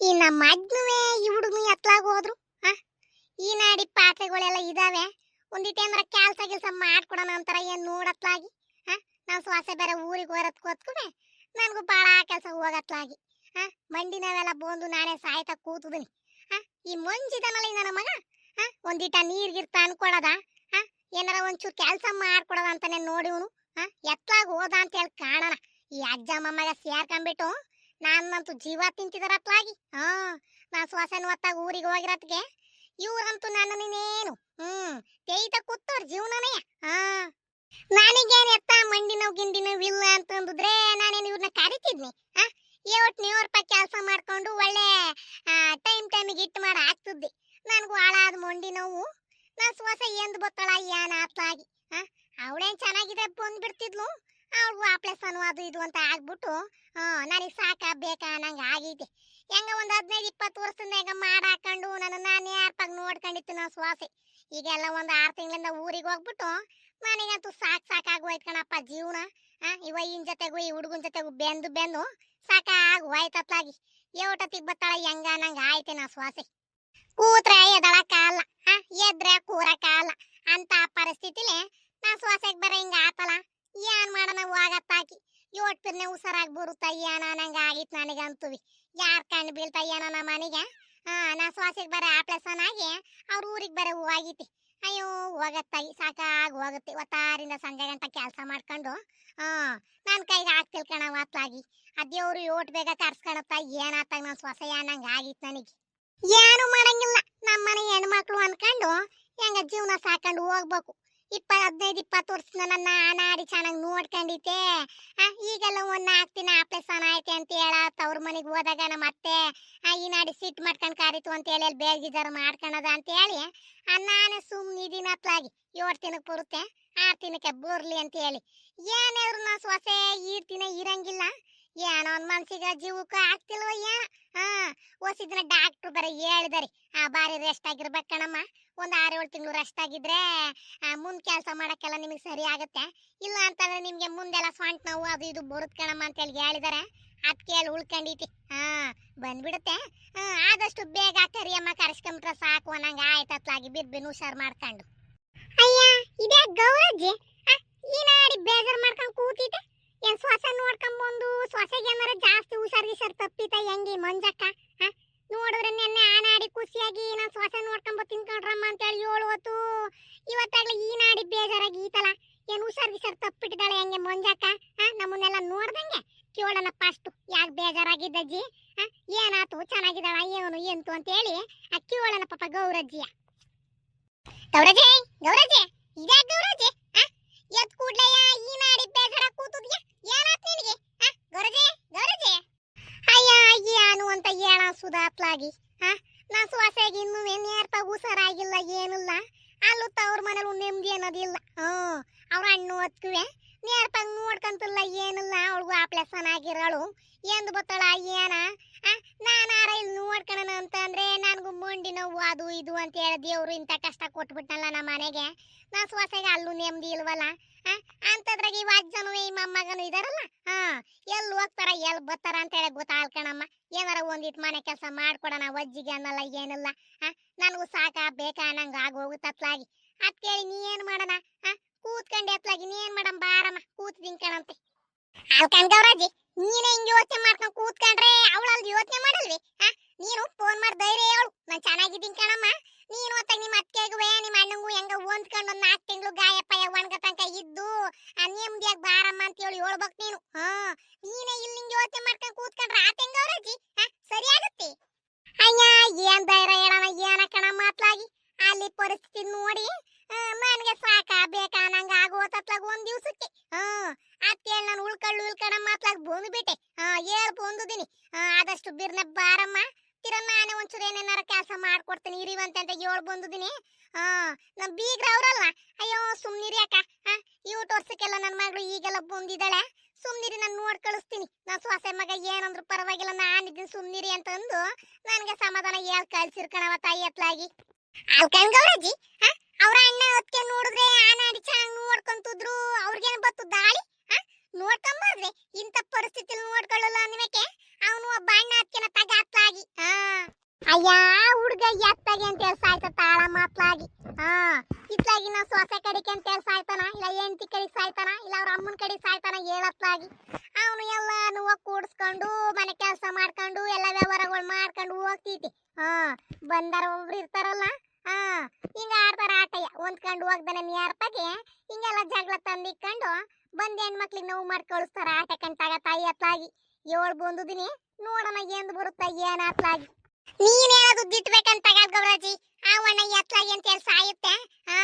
ಈ ನಮ್ಮ ಅಜ್ಜನುವೆ ಈ ಹುಡುಗನು ಎತ್ಲಾಗ ಹೋದ್ರು. ಈ ನಾಡಿ ಪಾತ್ರೆಗಳೆಲ್ಲ ಇದಾವೆ, ಒಂದಿಟ್ಟೆ ಅಂದ್ರೆ ಕೆಲಸ ಮಾಡ್ಕೊಡೋಣ ಅಂತಾರ. ಏನ್ ನೋಡತ್ಲಾಗಿ ನಾವು ಸ್ವಾಸೆ ಬೇರೆ ಊರಿಗೆ ಹೋರತ್ ಕೂತ್ಕೊಂಡೆ ನನಗೂ ಬಾಳ ಕೆಲಸ ಹೋಗತ್ಲಾಗಿ. ಮಂಡಿನವೆಲ್ಲ ಬಂದು ನಾನೇ ಸಾಯ್ತಾ ಕೂತುದಿನಿ. ಈ ಮಂಜಿದನಲ್ಲ ನನ್ನ ಮಗ, ಒಂದಿಟ ನೀರ್ಗಿರ್ತ ಅನ್ಕೊಡದ, ಏನಾರ ಒಂಚೂರು ಕೆಲಸ ಮಾಡ್ಕೊಡೋದ ಅಂತಾನೆ ನೋಡಿವನು. ಎತ್ಲಾಗ ಹೋದ ಅಂತ ಹೇಳಿ ಕಾಣಣ. ಈ ಅಜ್ಜ ಮೊಮ್ಮಗ ಸೇರ್ಕೊಂಡ್ಬಿಟ್ಟು ನನ್ನಂತೂ ಜೀವ ತಿಂತಿದಾರ ಅತ್ಲಾಗಿ. ನಾ ಸ್ವಾಸನ ಹೊತ್ತಾಗ ಊರಿಗೆ ಹೋಗಿರತ್ಗೆ ಇವ್ರಂತೂ ನನ್ನನ್ನೇನು ತೇಯ್ತ ಕೂತವ್ರ ಜೀವನನೇ. ನಾನಿಗೇನ್ ಎತ್ತ ಮಂಡಿ ನೋವು ಗಿಂಡಿ ನೋವು ಇಲ್ಲ ಅಂತಂದ್ರೆ ನಾನೇನು ಇವ್ರನ್ನ ಕರಿತಿದ್ನಿ. ನೇವರ್ಪ ಕೆಲಸ ಮಾಡ್ಕೊಂಡು ಒಳ್ಳೆ ಟೈಮಿಗೆ ಇಟ್ಟು ಮಾಡಿ ಹಾಕ್ತಿದ್ದೆ. ನನಗೂ ಹಾಳಾದ ಮಂಡಿ ನೋವು. ನಾ ಸ್ವಾಸ ಎಂದ್ ಬತ್ತಳ ಏನ ಅತ್ಲಾಗಿ. ಅವಳೇನ್ ಚೆನ್ನಾಗಿದೆ ಬಂದ್ಬಿಡ್ತಿದ್ಲು. ಅವ್ರಿಗೂ ಆಪ್ಲೇಸನು ಅದು ಇದು ಅಂತ ಆಗ್ಬಿಟ್ಟು ನನಗೆ ಸಾಕ ಬೇಕಾ ನಂಗೆ ಆಗೈತೆ. ಹೆಂಗ ಒಂದ್ 15-20 ವರ್ಷದಿಂದ ಹೆಂಗ ಮಾಡಾಕೊಂಡು ನನ್ನ ನೇರ್ಪಾಗಿ ನೋಡ್ಕೊಂಡಿತ್ತು ನಾ ಸ್ವಾಸೆ. ಈಗೆಲ್ಲ ಒಂದ್ 6 ತಿಂಗಳಿಂದ ಊರಿಗೆ ಹೋಗ್ಬಿಟ್ಟು ನನಗಂತೂ ಸಾಕಾಗೋಯ್ತು ಕಣಪ್ಪ ಜೀವನ. ಇವಯ್ಯನ ಜೊತೆಗೂ ಈ ಹುಡುಗನ ಜೊತೆಗೂ ಬೆಂದು ಸಾಕಾಗೋಯ್ತತ್ಲಾಗಿ. ಏಟತ್ತಿಗೆ ಬತ್ತಾಳ ಹೆಂಗ ನಂಗೆ ಆಯ್ತೆ ನಾ ಸ್ವಾಸೆ. ಕೂತ್ರೆ ಎದಳಕ್ಕಾಗಲ್ಲ, ಎದ್ರೆ ಕೂರಕ್ಕಾಗಲ್ಲ ಅಂತ ಪರಿಸ್ಥಿತಿಲಿ ನಾ ಸ್ವಾಸೆಗೆ ಬರ ಹಿಂಗ ಆತಲ್ಲ. ಏನ್ ಮಾಡೋಣ ಹೋಗತ್ತಾಕಿ. ಯೋಟ್ ಪಿರ್ನೆ ಹುಷಾರಾಗಿ ಬರುತ್ತ ಏನ ನಂಗೆ ಆಗಿತ್ತು ನನಗಂತುವಿ. ಯಾರ್ ಕಣ್ಣು ಬೀಳ್ತಾ ಏನೋ ನಮ್ಮ ಮನೆಗೆ. ನಾ ಸ್ವಾಸೆಗೆ ಬರ ಆಪ್ಲೇಸನ್ ಆಗಿ ಅವ್ರ ಊರಿಗೆ ಬರ ಹೋಗಿತಿ. ಅಯ್ಯೋ ಹೋಗತ್ತಾಗಿ ಸಾಕಾಗೋಗುತ್ತೆ. ಒತ್ತಾರಿಂದ ಸಂಜೆ ಗಂಟ ಕೆಲಸ ಮಾಡ್ಕೊಂಡು ನನ್ನ ಕೈಗೆ ಆಗ್ತಿಲ್ ಕಣವ ಅತ್ಲಾಗಿ. ಅದೇವ್ರು ಯೋಟ್ ಬೇಗ ಕರ್ಸ್ಕೊಳತ್ತ ಏನಾತಾಗ ನಾನು ಸ್ವಸೆಯ ನಂಗೆ ಆಗಿತ್ತು ನನಗೆ. ಏನು ಮಾಡಂಗಿಲ್ಲ, ನಮ್ಮನೆ ಹೆಣ್ಮಕ್ಳು ಅನ್ಕೊಂಡು ಹೆಂಗ ಜೀವನ ಸಾಕೊಂಡು ಹೋಗ್ಬೇಕು. 15-20 ವರ್ಷದಿಂದ ನನ್ನ ನಾಡಿ ಚೆನ್ನಾಗಿ ನೋಡ್ಕೊಂಡಿದ್ದೆ. ಈಗೆಲ್ಲ ಒಂದ್ 4 ದಿನ ಆಪ್ಲೇಸನ್ ಆಯ್ತೆ ಅಂತ ಹೇಳತ್. ಅವ್ರ ಮನೆಗೆ ಹೋದಾಗ ನಮ್ಮ ಅತ್ತೆ ಈ ನಾಡಿ ಸಿಟ್ ಮಾಡ್ಕೊಂಡ್ ಕಾರಿತು ಅಂತ ಹೇಳಿ ಬೇಗಿದಾರ ಮಾಡ್ಕೊಳದ ಅಂತ ಹೇಳಿ ನಾನೇ ಸುಮ್ಮನಿದೀನಿ ಅತ್ಲಾಗಿ. 7 ದಿನಕ್ಕೆ ಬರುತ್ತೆ 6 ದಿನಕ್ಕೆ ಬರ್ಲಿ ಅಂತ ಹೇಳಿ. ಏನಾದ್ರು ನಾ ಸ್ವಸೆ ದಿನ ಇರಂಗಿಲ್ಲ. ಏನೋ ಒಂದ್ ಮನ್ಸಿಗೆ ಜೀವಕ್ಕೆ ಆಗ್ತಿಲ್ವ ಏನ. ಓಸಿದಿನ ಡಾಕ್ಟ್ರು ಬರೀ ಹೇಳಿದಾರೆ ಬಾರಿ ರೆಸ್ಟ್ ಆಗಿರ್ಬೇಕು ಕಣಮ್ಮ. ಒಂದ್ 6-7 ತಿಂಗಳು ರೆಸ್ಟ್ ಆಗಿದ್ರೆ ಮುಂದ್ ಕೆಲಸ ಮಾಡಕ್ಕೆಲ್ಲ ನಿಮಗೆ ಸರಿ ಆಗುತ್ತೆ. ಇಲ್ಲ ಅಂತಂದ್ರೆ ನಿಮ್ಗೆ ಮುಂದೆಲ್ಲ ಸೊಂಟ ನೋವು ಅದು ಇದು ಬರುತ್ ಕಣಮ್ಮ ಅಂತ ಹೇಳಿ ಹೇಳಿದಾರೆ. ಅದ್ ಕೇಳಿ ಉಳ್ಕೊಂಡೈತಿ. ಬಂದ್ಬಿಡುತ್ತೆ. ಆದಷ್ಟು ಬೇಗ ಕರಿಯಮ್ಮ ಕರ್ಸ್ಕೊಂಡ್ಬಿಟ್ರೆ ಸಾಕು ಅನ್ನಂಗ ಆಯ್ತತ್ಲಾಗಿ. ಬಿರ್ಬಿನ್ ಹುಷಾರ್ ಮಾಡ್ಕೊಂಡು. ಅಯ್ಯ ಇದೇ ಗೌರಜ್ಜಿ ಈ ನಾಡಿ ಬೇಜಾರ್ ಮಾಡ್ಕೊಂಡ್ ಕೂತಿದ್ದೆ. ಏನ್ ಶ್ವಾಸ ನೋಡ್ಕೊಂಡ್ ಬಂದು ಶ್ವಾಸಗೆ ಏನಾರ ಜಾಸ್ತಿ ಹುಷಾರ್ ತಪ್ಪಿತ ಹೆಂಗಿ ಮಂಜಕ್ಕ. ನೋಡಿದ್ರೆ ನೆನ್ನೆ ನಾಡಿ ಖುಷಿಯಾಗಿ ನಾನು ಶ್ವಾಸ ನೋಡ್ಕೊಂಡ್ ತಿನ್ಕೊಂಡ್ರಮ್ಮ ಅಂತ ಹೇಳಿ 7 ಹೊತ್ತು ಇವತ್ತಾಗ್ಲಿ ಈ ನಾಡಿ ಬೇಜಾರಾಗಿ ಈತಲ್ಲ. ಏನ್ ಹುಷಾರ್ ತಪ್ಪಿಟ್ಟಿದ್ದಾಳೆ ಹೆಂಗೆ ಮಂಜಕ್ಕ. ನಮ್ಮನ್ನೆಲ್ಲ ನೋಡ್ದಂಗೆ ಕೇಳೋಣ ಫಸ್ಟ್ ಯಾಕೆ ಬೇಜಾರಾಗಿದ್ದಜ್ಜಿ, ಏನಾತು ಚೆನ್ನಾಗಿದ್ದಾಳ ಏನು ಎಂತು ಅಂತ ಹೇಳಿ ಕೇಳೋಣ ಪಾಪ ಗೌರಜ್ಜಿಯ. ಗೌರಜ್ಜಿ ಇದೇ ಗೌರಜ್ಜಿ ಎದ್ ಕೂಡ್ಲೆಯ ಈ ನಾಡಿ ಬೇಜಾರ ಕೂತದ್ಯ ಏನಾತ್ ನಿನಗೆ? ಗೌರಜ್ಜಿ ಅಯ್ಯ ಏನು ಅಂತ ಹೇಳ ಸುಧಾತ್ಲಾಗಿ. ನಾ ಸ್ವಾಸೆಗೆ ಇನ್ನೂ ನೇರ್ಪ ಹುಷಾರಾಗಿಲ್ಲ ಏನಿಲ್ಲ. ಅಲ್ಲೂ ತವ್ರ ಮನೇಲಿ ನೆಮ್ಮದಿ ಅನ್ನೋದಿಲ್ಲ. ಅವ್ರ ಹಣ್ಣು ಹೊತ್ಕುವೆ ನೇರ್ಪಾಗಿ ನೋಡ್ಕಂತಿಲ್ಲ ಏನಿಲ್ಲ. ಅವಳಿಗೂ ಆಪ್ಲೇಸನ್ ಆಗಿರೋಳು ಎಂದು ಬತ್ತಳ ಏನ. ನಾನಾರ ಇಲ್ಲಿ ನೋಡ್ಕೊಳ್ಳೋಣ ಅಂತಂದ್ರೆ ನನಗೂ ಮಂಡಿ ನೋವು ಅದು ಇದು ಅಂತ ಹೇಳಿ ದೇವ್ರು ಇಂಥ ಕಷ್ಟ ಕೊಟ್ಬಿಟ್ನಲ್ಲ ನಮ್ಮ ಮನೆಗೆ. ನಾ ಸ್ವಾಸೆಗೆ ಅಲ್ಲೂ ನೆಮ್ಮದಿ ಇಲ್ವಲ್ಲ. ಅಂತದ್ರಾಗ ಇವ ಅಜ್ಜನು ಈ ಮೊಮ್ಮಗನು ಇದಾರಲ್ಲ, ಎಲ್ಲಿ ಹೋಗ್ತಾರ ಎಲ್ಲಿ ಬರ್ತಾರ ಅಂತ ಹೇಳಿ ಗೊತ್ತಾಳ್ಕಣಮ್ಮ. ಏನಾರ ಒಂದಿಟ್ ಮನೆ ಕೆಲಸ ಮಾಡ್ಕೊಡೋಣ ಅಜ್ಜಿಗೆ ಅನ್ನಲ್ಲ ಏನಿಲ್ಲ. ನನಗೂ ಸಾಕ ಬೇಕಾ ನಂಗೆ ಆಗೋಗುತ್ತತ್ಲಾಗಿ. ಅದ್ ಕೇಳಿ ನೀ ಏನ್ ಮಾಡೋಣ ಕೂತ್ಕೊಂಡೆ ಅತ್ಲಾಗಿ. ನೀ ಏನ್ ಮಾಡಮ್ ಬಾರಮ್ಮ ಕೂತ್ ತಿನ್ಕಣಂತೆ. ಅಲ್ಕಂಡ್ ಗೌರಜ್ಜಿ ನೀನೇ ಹಿಂಗೆ ಯೋಚನೆ ಮಾಡ್ಕೊಂಡ್ ಕೂತ್ಕೊಂಡ್ರೆ ಅವಳಲ್ಲಿ ಯೋಚನೆ ಮಾಡಲ್ವಿ. ನೀನು ಫೋನ್ ಮಾಡಿ ಧೈರ್ಯ ಹೇಳು ನಾನು ಚೆನ್ನಾಗಿದ್ದೀನಿ ಕಣಮ್ಮ. ನೀನು ಹೊತ್ತಾಗ ನಿಮ್ಮ ಅತ್ತೆಗೂ ನಿಮ್ಮ ಅಣ್ಣಂಗೂ ಹೆಂಗ ಹೊಂದ್ಕೊಂಡು 4 ತಿಂಗಳು ಗಾಯಪ್ಪ ಒಣಗ ತನಕ ಇದ್ದು ನೆಮ್ಮದಿಯಾಗಿ ಬಾರಮ್ಮ ಅಂತ ಹೇಳಿ ಹೇಳ್ಬೇಕು ನೀನು. ನೀನೇ ಇಲ್ಲಿ ಹಿಂಗೆ ಯೋಚನೆ ಮಾಡ್ಕೊಂಡ್ ಕೂತ್ಕೊಂಡ್ರೆ ಆತಂಗ ಗೌರಜ್ಜಿ ಸರಿ ಆಗುತ್ತೆ. ಅಯ್ಯ ಏನ್ ಧೈರ್ಯ ಹೇಳೋಣ ಏನ ಕಣಮ್ಮ ಅತ್ಲಾಗಿ. ಅಲ್ಲಿ ಪರಿಸ್ಥಿತಿ ನೋಡಿ ನನಗೆ ಸಾಕ ಬೇಕಾ ನಂಗೆ ಆಗೋತತ್ಲಾಗ ಒಂದ್ ದಿವ್ಸಕ್ಕೆ. ಅತ್ತೇಳಿ ನಾನು ಉಳ್ಕಣಮ್ಮ ಅತ್ಲಾಗ ಬಂದ್ಬಿಟ್ಟೆ. ಬಂದಿದ್ದೀನಿ. ಆದಷ್ಟು ಬಿರ್ನೆ ಬಾರಮ್ಮ ನಾನೇ ಒಂಚೂರು ಏನೇನಾರ ಕೆಲಸ ಮಾಡ್ಕೊಡ್ತೀನಿ ಇರಿವಂತೆ ಅಂತ ಬಂದಿದ್ದೀನಿ. ನಮ್ ಬೀಗ್ರ ಅವ್ರಲ್ಲ ಅಯ್ಯೋ ಸುಮ್ನಿರಿ ಅಕ್ಕ 8 ವರ್ಷಕ್ಕೆಲ್ಲ ನನ್ನ ಮಗಳು ಈಗೆಲ್ಲ ಬಂದಿದ್ದಾಳೆ. ಸುಮ್ನಿರಿ ನಾನು ನೋಡ್ ಕಳಿಸ್ತೀನಿ. ನಾ ಸ್ವಾಸೆ ಮಗ ಏನಂದ್ರು ಪರವಾಗಿಲ್ಲ ನಾನಿದ್ದೀನಿ ಸುಮ್ನಿರಿ ಅಂತಂದು ನನಗೆ ಸಮಾಧಾನ ಹೇಳ್ ಕಳ್ಸಿರ್ಕಣವ ತಾಯಿ ಎತ್ಲಾಗಿ. ಅಲ್ಕಂಡ್ ಗೌರಜ್ಜಿ ಅವ್ರ ಅಣ್ಣ ಹೊತ್ಕೆ ನೋಡಿದ್ರೆ ನಾಡಿ ಚೆನ್ನಾಗಿ ನೋಡ್ಕೊಂತಿದ್ರು. ಅವ್ರಿಗೇನು ಬತ್ತು ದಾಳಿ ನೋಡ್ಕೊಂಬಾರ್ದ್ರೆ ಇಂಥ ಪರಿಸ್ಥಿತಿ ನೋಡ್ಕೊಳ್ಳಲ್ಲ ಅನ್ನಕ್ಕೆ ಅವನು ಒಬ್ಬ ಅಣ್ಣ ಅದಕ್ಕೆನ ತಗಾತ್ಲಾಗಿ ಅಯ್ಯ ಹುಡ್ಗ ಎತ್ತಾಗಿ ಅಂತ ಹೇಳಿ ಸಾಯ್ತ ತಾಳ ಮಾತ್ಲಾಗಿ. ಹಾ ಇತ್ಲಾಗಿ ನಾ ಸೊಸೆ ಕಡಿಕೆ ಅಂತ ಹೇಳಿ ಸಾಯ್ತಾನ, ಇಲ್ಲ ಹೆಂಡತಿ ಕಡೆಗೆ ಸಾಯ್ತಾನ, ಇಲ್ಲ ಅವ್ರ ಅಮ್ಮನ ಕಡೆಗೆ ಸಾಯ್ತಾನ ಹೇಳತ್ಲಾಗಿ. ಅವನು ಎಲ್ಲಾನು ಕೂಡಿಸ್ಕೊಂಡು ಮನೆ ಕೆಲಸ ಮಾಡ್ಕೊಂಡು ಎಲ್ಲ ವ್ಯವಹಾರಗಳು ಮಾಡ್ಕೊಂಡು ಹೋಗ್ತೈತಿ. ಹಾ ಬಂದಾರ ಒಬ್ರು ಇರ್ತಾರಲ್ಲ, ಹಾ ಹಿಂಗ ಆಡ್ತಾರ ಆಟಯ್ಯ ಹೊಂದ್ಕೊಂಡು ಹೋಗ್ದಾನೆ ನೇರ್ಪಾಗಿ ಹಿಂಗೆಲ್ಲ ಜಗಳ ತಂದಿಕ್ಕೊಂಡು ಬಂದ್ ಹೆಣ್ಮಕ್ಳಿಗೆ ನೋವು ಮಾಡಿ ಕಳಿಸ್ತಾರ ಆಟ ಕಂಟಾಗ ತಾಯಿ ಅತ್ಲಾಗಿ. ಏಳು ಬಂದುದಿನಿ ನೋಡೋಣ ಎಂದು ಬರುತ್ತ ಏನ್ ಅತ್ಲಾಗಿ. ನೀನ್ ಹೇಳೋದು ದಿಟ್ಬೇಕಂತ ಗೌರಾಜಿ. ಆ ಒಣ ಎತ್ಲಾಗಿ ಅಂತ ಹೇಳಿ ಸಾಯುತ್ತೆ. ಹಾ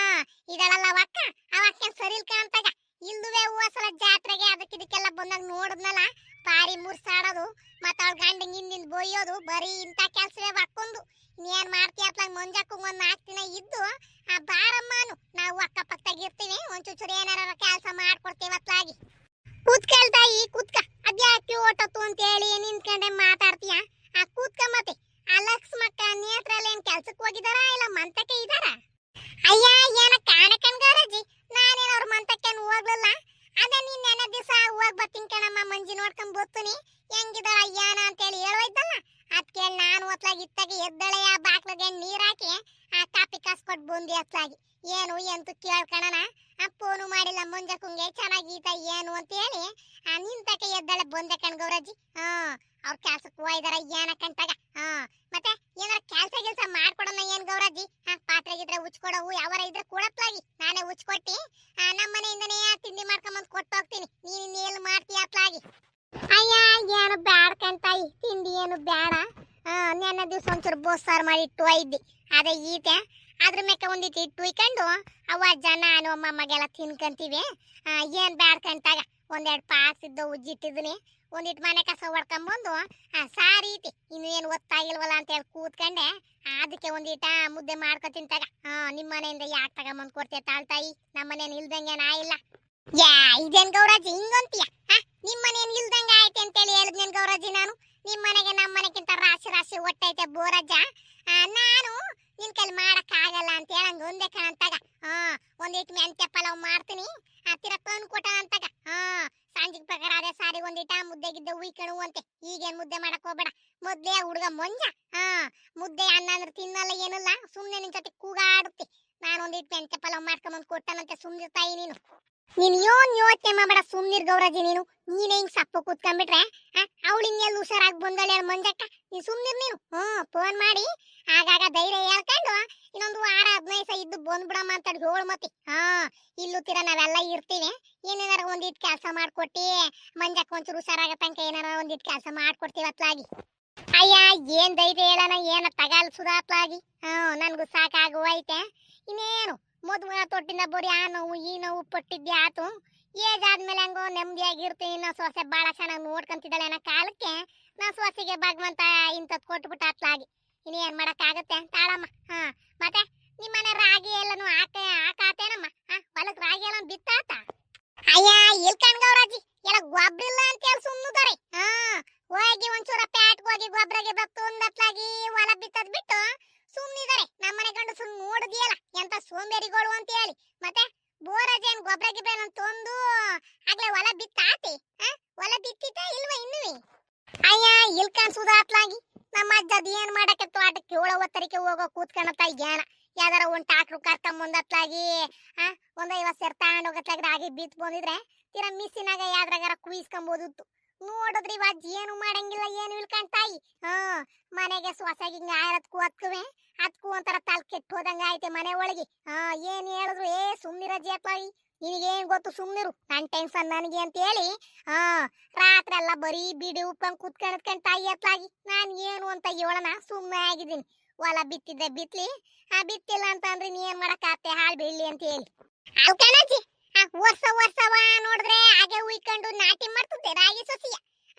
ಇದಳಲ್ಲ ಅವಕ್ಕ, ಅವಕ್ಕ ಸರಿ ಕಾಣ್ತಾಗ ಇಲ್ದುವೆ ಹೂವಸಲ ಜಾತ್ರೆಗೆ ಅದಕ್ಕಿದಕ್ಕೆಲ್ಲ ಬಂದಾಗ ನೋಡಿದ್ನಲ್ಲ, ಪಾರಿ ಮುರ್ಸಾಡೋದು ಮತ್ತ ಅವಳ ಗಂಡಂಗ್ ಹಿಂದಿಂದ ಬೊಯ್ಯೋದು ಬರೀ ಇಂಥ ಕೆಲ್ಸವೇ ಹಾಕೊಂಡು. ಇನ್ನೇನ್ ಮಾಡ್ತೀಯ ಅತ್ಲಾಗ ಮಂಜಕ್ಕೂ ಒಂದ್ 4 ದಿನ ಇದ್ದು ಆ ಬಾರಮ್ಮನು ನಾವು ಅಕ್ಕಪಕ್ಕದಾಗ ಇರ್ತೀವಿ, ಒಂಚೂರು ಏನಾರ ಕೆಲಸ ಮಾಡ್ಕೊಡ್ತೀವಿ ಅತ್ಲಾಗಿ. ಕೂತ್ಕಲ್ ತಾಯಿ ಕೂತ್ಕ, ಅದ್ಯಾಕೆ ಓಟತ್ತು ಅಂತ ಹೇಳಿ ನಿಂತ್ಕೊಂಡೆ ಮಾತಾಡ್ತೀಯ. ಆ ಕೂತ್ಕ ಮತ್ತೆ. ಆ ಲಕ್ಷ್ಮಕ್ಕ ನೇತ್ರಲ್ಲ ಏನ್ ಕೆಲ್ಸಕ್ಕೆ ಹೋಗಿದಾರ ಇಲ್ಲ ಮಂತಕ್ಕೆ ಇದಾರ? ಅಯ್ಯ ಏನ ಕಾಣಕನ್ ಗೌರಜ್ಜಿ, ನಾನೇನ ಅವ್ರ ಮಂತಕ್ಕೇನು ಹೋಗ್ಲಿಲ್ಲ. ಅದೇ ನೀನ್ ನೆನೆ ದಿವಸ ಹೋಗ್ ಬರ್ತೀನಿ ಕಣಮ್ಮ, ಮಂಜಿ ನೋಡ್ಕೊಂಡ್ ಬರ್ತೀನಿ ಹೆಂಗಿದಾಳ ಅಯ್ಯಾನ ಅಂತೇಳಿ ಹೇಳೋಯ್ತಲ್ಲ, ಅದ್ಕೆ ನಾನು ಹೊತ್ಲಾಗಿ ಇತ್ತಾಗ ಎದ್ದಳೆ ಆ ಬಾಕ್ಲಗೆ ನೀರ್ ಹಾಕಿ ಆ ಕಾಪಿ ಕಾಸ್ಕೊಟ್ ಬಂದಿ ಹೊತ್ಲಾಗಿ. ಏನು ಎಂತ ಕೇಳ್ಕಣನ, ಫೋನು ಮಾಡಿಲ್ಲ ಮುಂಜಾಕುಂಗೆ ಚೆನ್ನಾಗೀತ ಏನು ಅಂತ ಹೇಳಿ ನಿಂತಕ್ಕೆ ಎದ್ದಳೆ ಬಂದೆ ಕಣ್ ಗೌರಜ್ಜಿ. ಅವ್ರ ಕೆಲ್ಸಕ್ಕೆ ಹೋಯ್ದಾರ ಏನಕ್ಕಂತಾಗ. ಮತ್ತೆ ಏನಾರ ಕೆಲ್ಸ ಮಾಡ್ಕೊಡೋಣ ಏನ್ ಗೌರಜ್ಜಿ? ಪಾತ್ರೆ ಗಿದ್ರೆ ಉಚ್ಕೊಡವು ಯಾವಾರ ಇದ್ರೆ ಕೊಡತ್ಲಾಗಿ, ನಾನೇ ಉಚ್ಕೊಟ್ಟಿ ನಮ್ಮ ಮನೆಯಿಂದನೇ ತಿಂಡಿ ಮಾಡ್ಕೊಂಬಂದ್ ಕೊಟ್ಟು ಹೋಗ್ತೀನಿ, ನೀನ್ ಏನು ಮಾಡ್ತೀಯ ಅತ್ಲಾಗಿ. ಅಯ್ಯ ಏನು ಬ್ಯಾಡ ಕಂತಾಯಿ, ತಿಂಡಿ ಏನು ಬ್ಯಾಡ. ನೆನ್ನೆ ದಿವ್ಸ ಒಂಚೂರು ಬೋಸಾರು ಮಾಡಿ ಇಟ್ಟು ಒಯ್ದಿ, ಅದೇ ಈತೆ ಅದ್ರ ಮೇಕ ಒಂದಿಟ್ಟು ಇಟ್ಟು ಇಕ್ಕೊಂಡು ಅವ ಅಜ್ಜ ನಾನು ಅಮ್ಮಗೆಲ್ಲ ತಿನ್ಕಂತೀವಿ. ಏನ್ ಬ್ಯಾಡ ಕಂತಾಗ ಒಂದೆರಡು ಪಾಸ್ ಇದ್ದು ಉಜ್ಜಿಟ್ಟಿದ್ದೀನಿ, ಒಂದಿಟ್ಟು ಮನೆ ಕಸ ಹೊಡ್ಕೊಂಬಂದು ಸಾರಿ ಐತಿ ಇನ್ನು ಏನು ಒತ್ತಾಗಿಲ್ವಲ್ಲ ಅಂತ ಹೇಳಿ ಕೂತ್ಕೊಂಡೆ. ಅದಕ್ಕೆ ಒಂದಿಟ ಮುದ್ದೆ ಮಾಡ್ಕೊತೀನಿ ತಗ. ನಿಮ್ಮ ಮನೆಯಿಂದ ಯಾಕೆ ತಗೊಂಬಂದ್ ಕೊಡ್ತೀಯ ತಾಳ್ತಾಯಿ, ನಮ್ಮ ಮನೇನು ಇಲ್ದಂಗೆ ನಾ ಇಲ್ಲ. ಯಾ ಇದೇನ್ ಗೌರಾಜಿ ಹಿಂಗಂತೀಯ? ನಿಮ್ಮ ಮನೇನು ಇಲ್ದಂಗ ಆಯ್ತು ಅಂತೇಳಿ ಹೇಳಿದ್ನೇನ್ ಗೌರಾಜಿ ನಾನು? ನಿಮ್ಮ ಮನೆಗೆ ನಮ್ಮ ಮನೆಗಿಂತ ರಾಶಿ ರಾಶಿ ಒಟ್ಟೈತೆ ಬೋರಜ್ಜ. ನಾನು ನಿನ್ ಕೈಲಿ ಮಾಡಕ್ ಆಗಲ್ಲ ಅಂತ ಹೇಳಂಗ ಒಂದೇ ಕಣಂತಾಗ. ಒಂದಿಟ್ಟು ಮೆಂತ್ಯ ಪಲಾವ್ ಮಾಡ್ತೀನಿ, ತಿರಕ್ಕನ್ ಕೊಟ್ಟಣ ಅಂತಾಗ. ಸಂಜಿಗೆ ಪ್ರಕಾರ ಅದೇ ಸಾರಿ ಒಂದಿಟ ಮುದ್ದೆ ಗಿದ್ದೆ ಉಯ್ಕಣು ಅಂತೆ. ಈಗೇನ್ ಮುದ್ದೆ ಮಾಡಕ್ ಹೋಗ್ಬೇಡ, ಮೊದ್ಲೇ ಹುಡುಗ ಮಂಜ ಮುದ್ದೆ ಅನ್ನ ಅಂದ್ರೆ ತಿನ್ನಲ್ಲ ಏನಿಲ್ಲ, ಸುಮ್ನೆ ನಿನ್ ಜೊತೆ ಕೂಗಾಡುತ್ತೆ. ನಾನು ಒಂದಿಟ್ಟು ಮೆಂತ್ಯ ಪಲಾವ್ ಮಾಡ್ಕೊಂಬಂದ್ ಕೊಟ್ಟನಂತೆ ಸುಮ್ನಿರ್ತಾಯಿ ನೀನು. ನೀನ್ ಯೋಚನೆ ಮಾಡಬೇಡ, ಸುಮ್ನಿರ್ ಗೌರಾಜಿ ನೀನು. ನೀನೇ ಹಿಂಗ್ ಸಪ್ಪು ಕೂತ್ಕೊಂಡ್ಬಿಟ್ರೆ ಅವಳು ಇನ್ನೆಲ್ಲ ಹುಷಾರಾಗಿ ಬಂದಳೆ ಮಂಜಕ್ಕ, ನೀನ್ ಸುಮ್ನಿರ್ ನೀನು. ಫೋನ್ ಮಾಡಿ ಆಗಾಗ ಧೈರ್ಯ ಹೇಳ್ಕೊಂಡು ಇನ್ನೊಂದು ವಾರ 15 ದಿವಸ ಇದ್ದು ಬಂದ್ಬಿಡಮ್ಮ ಅಂತ ಹೇಳು ಮತ್ತೆ. ಇಲ್ಲೂ ತೀರ ನಾವೆಲ್ಲ ಇರ್ತೀವಿ, ಏನೇನಾರ ಒಂದಿಟ್ಟು ಕೆಲಸ ಮಾಡ್ಕೊಟ್ಟಿ ಮಂಜಕ್ಕ ಒಂಚೂರು ಹುಷಾರಾಗ ತನಕ ಏನಾರ ಒಂದಿಟ್ಟು ಕೆಲಸ ಮಾಡ್ಕೊಡ್ತೀವಿ ಅತ್ಲಾಗಿ. ಅಯ್ಯ ಏನ್ ಧೈರ್ಯ ಹೇಳೋಣ, ಏನ ತಗಾಲ್ ಸುಧಾತ್ಲಾಗಿ. ನನ್ಗೂ ಸಾಕಾಗುವ ಐತೆ. ಇನ್ನೇನು ಮದುವೆ ತೊಟ್ಟಿಂದ ಬರೀ ಆ ನೋವು ಈ ನೋವು ಪಟ್ಟಿದ್ದೆ ಆತು. ಏಜ್ ಆದ್ಮೇಲೆ ಹಂಗೋ ನೆಮ್ಮದಿಯಾಗಿರ್ತೀನಿ, ನಾ ಸೊಸೆ ಬಾಳ ಚೆನ್ನಾಗಿ ನೋಡ್ಕೊಂತಿದ್ದಾಳೆ ಅನ್ನೋ ಕಾಲಕ್ಕೆ ನಾ ಸೊಸೆಗೆ ಭಗವಂತ ಇಂಥದ್ ಕೊಟ್ಬಿಟ್ಟ ಅತ್ಲಾಗಿ. ಇನ್ನೇನ್ ಮಾಡಕ್ ಆಗತ್ತೆ ತಾಳಮ್ಮ. ಮತ್ತೆ ನಿಮ್ಮನೆ ರಾಗಿ ಎಲ್ಲನು ಹಾಕಾತೇನಮ್ಮ? ಹೊಲಕ್ ರಾಗಿ ಎಲ್ಲ ಬಿತ್ತಾತ? ಅಯ್ಯ ಇಲ್ಕಣ್ ಗೌರಾಜಿ, ಎಲ್ಲ ಗೊಬ್ಬರ ಇಲ್ಲ ಅಂತ ಹೇಳಿ ಸುಮ್ಮುದಾರೆ. ಹೋಗಿ ಒಂಚೂರ ಪ್ಯಾಟ್ಗೆ ಹೋಗಿ ಗೊಬ್ಬರಗೆ ಬತ್ತು ಒಂದತ್ಲಾಗಿ ಹೊಲ ಬಿತ್ತದ್ ಬಿಟ್ಟು ಸುಮ್ಮನಿದ್ದಾರೆ. ನಮ್ಮನೆ ಗಂಡಸರು ನೋಡಿದ್ಯಲ್ಲ ಎಂತ ಸೋಂಬೇರಿಗಳು ಅಂತ ಹೇಳಿ. ಮತ್ತೆ ಬೋರಜೇನ್ ಗೊಬ್ಬರ ಗಿಬ್ಬರ ತಂದು ಆಗ್ಲೇ ಹೊಲ ಬಿತ್ತಾತಿ? ಹೊಲ ಬಿತ್ತಿತ ಇಲ್ವಾ ಇನ್ನುವೆ? ಅಯ್ಯ ಇಲ್ಕಣ್ ಸುಧಾತ್ಲಾಗಿ, ನಮ್ಮ ಅಜ್ಜದ್ ಏನ್ ಮಾಡಕ್ಕೆ ತೋಟಕ್ಕೆ 7 ಹೋಗೋ ಕೂತ್ಕೊಂಡತ್ತ ಏನ ಯಾವ್ದಾರ ಒಂದ್ ಟ್ರಾಕ್ಟರ್ ಕರ್ಕೊಂಬಂದತ್ಲಾಗಿ ಒಂದ್ 50 ಸೇರ್ ತಗೊಂಡ್ ಹೋಗತ್ಲಾಗಿ ರಾಗಿ ಬಿತ್ ಬಂದಿದ್ರೆ ತೀರಾ ಮಿಸ್ಸಿನಾಗ ಯಾವ್ದ್ರಾಗಾರ ಕುಯಿಸ್ಕೊಂಬೋದಿತ್ತು. ನೋಡಿದ್ರಿ ಅಜ್ಜಿ ಏನು ಮಾಡಂಗಿಲ್ಲ, ಏನು ಇಲ್ಕಂಡ್ ತಾಯಿ. ಮನೆಗೆ ಸೊಸೆಗೆ ಹಿಂಗ ಆಯರತ್ಕು ಹತ್ಕುವೆ ಅದಕ್ಕೂ ಒಂಥರ ತಲೆ ಕೆಟ್ಟು ಹೋದಂಗ ಐತೆ ಮನೆ ಒಳಗೆ. ಏನ್ ಹೇಳಿದ್ರು ಸುಮ್ನಿರಜ್ಜಿ ಅತ್ಲಾಗಿ, ನಿನಗೇನ್ ಗೊತ್ತು ಸುಮ್ನಿರು, ನನ್ ಟೆನ್ಷನ್ ನನಗೆ ಅಂತ ಹೇಳಿ ರಾತ್ರಿ ಎಲ್ಲ ಬರೀ ಬಿಡಿ ಉಪ್ಪಂಗ್ ಕುತ್ಕೊಂಡ್ ತಾಯಿ ಅತ್ಲಾಗಿ. ನಾನ್ ಏನು ಅಂತ ಹೇಳೋಣ ಸುಮ್ಮನೆ ಆಗಿದ್ದೀನಿ. ಹೊಲ ಬಿತ್ತಿದ್ದೆ ಬಿತ್ಲಿ, ಬಿತ್ತಿಲ್ಲ ಅಂತ ಅಂದ್ರೆ ನೀ ಏನ್ ಮಾಡಕ್ ಆತೆ ಹಾಳು ಬೀಳ್ಲಿ ಅಂತ ಹೇಳಿ. ಅಲ್ಕಣಜ್ಜಿ ವರ್ಷವ ನೋಡಿದ್ರೆ ಹಾಗೆ ಉಯ್ಕೊಂಡು ನಾಟಿ ಮಾಡ್ತಿದ್ದೆ ರಾಗಿ ಸೊಸಿಯ.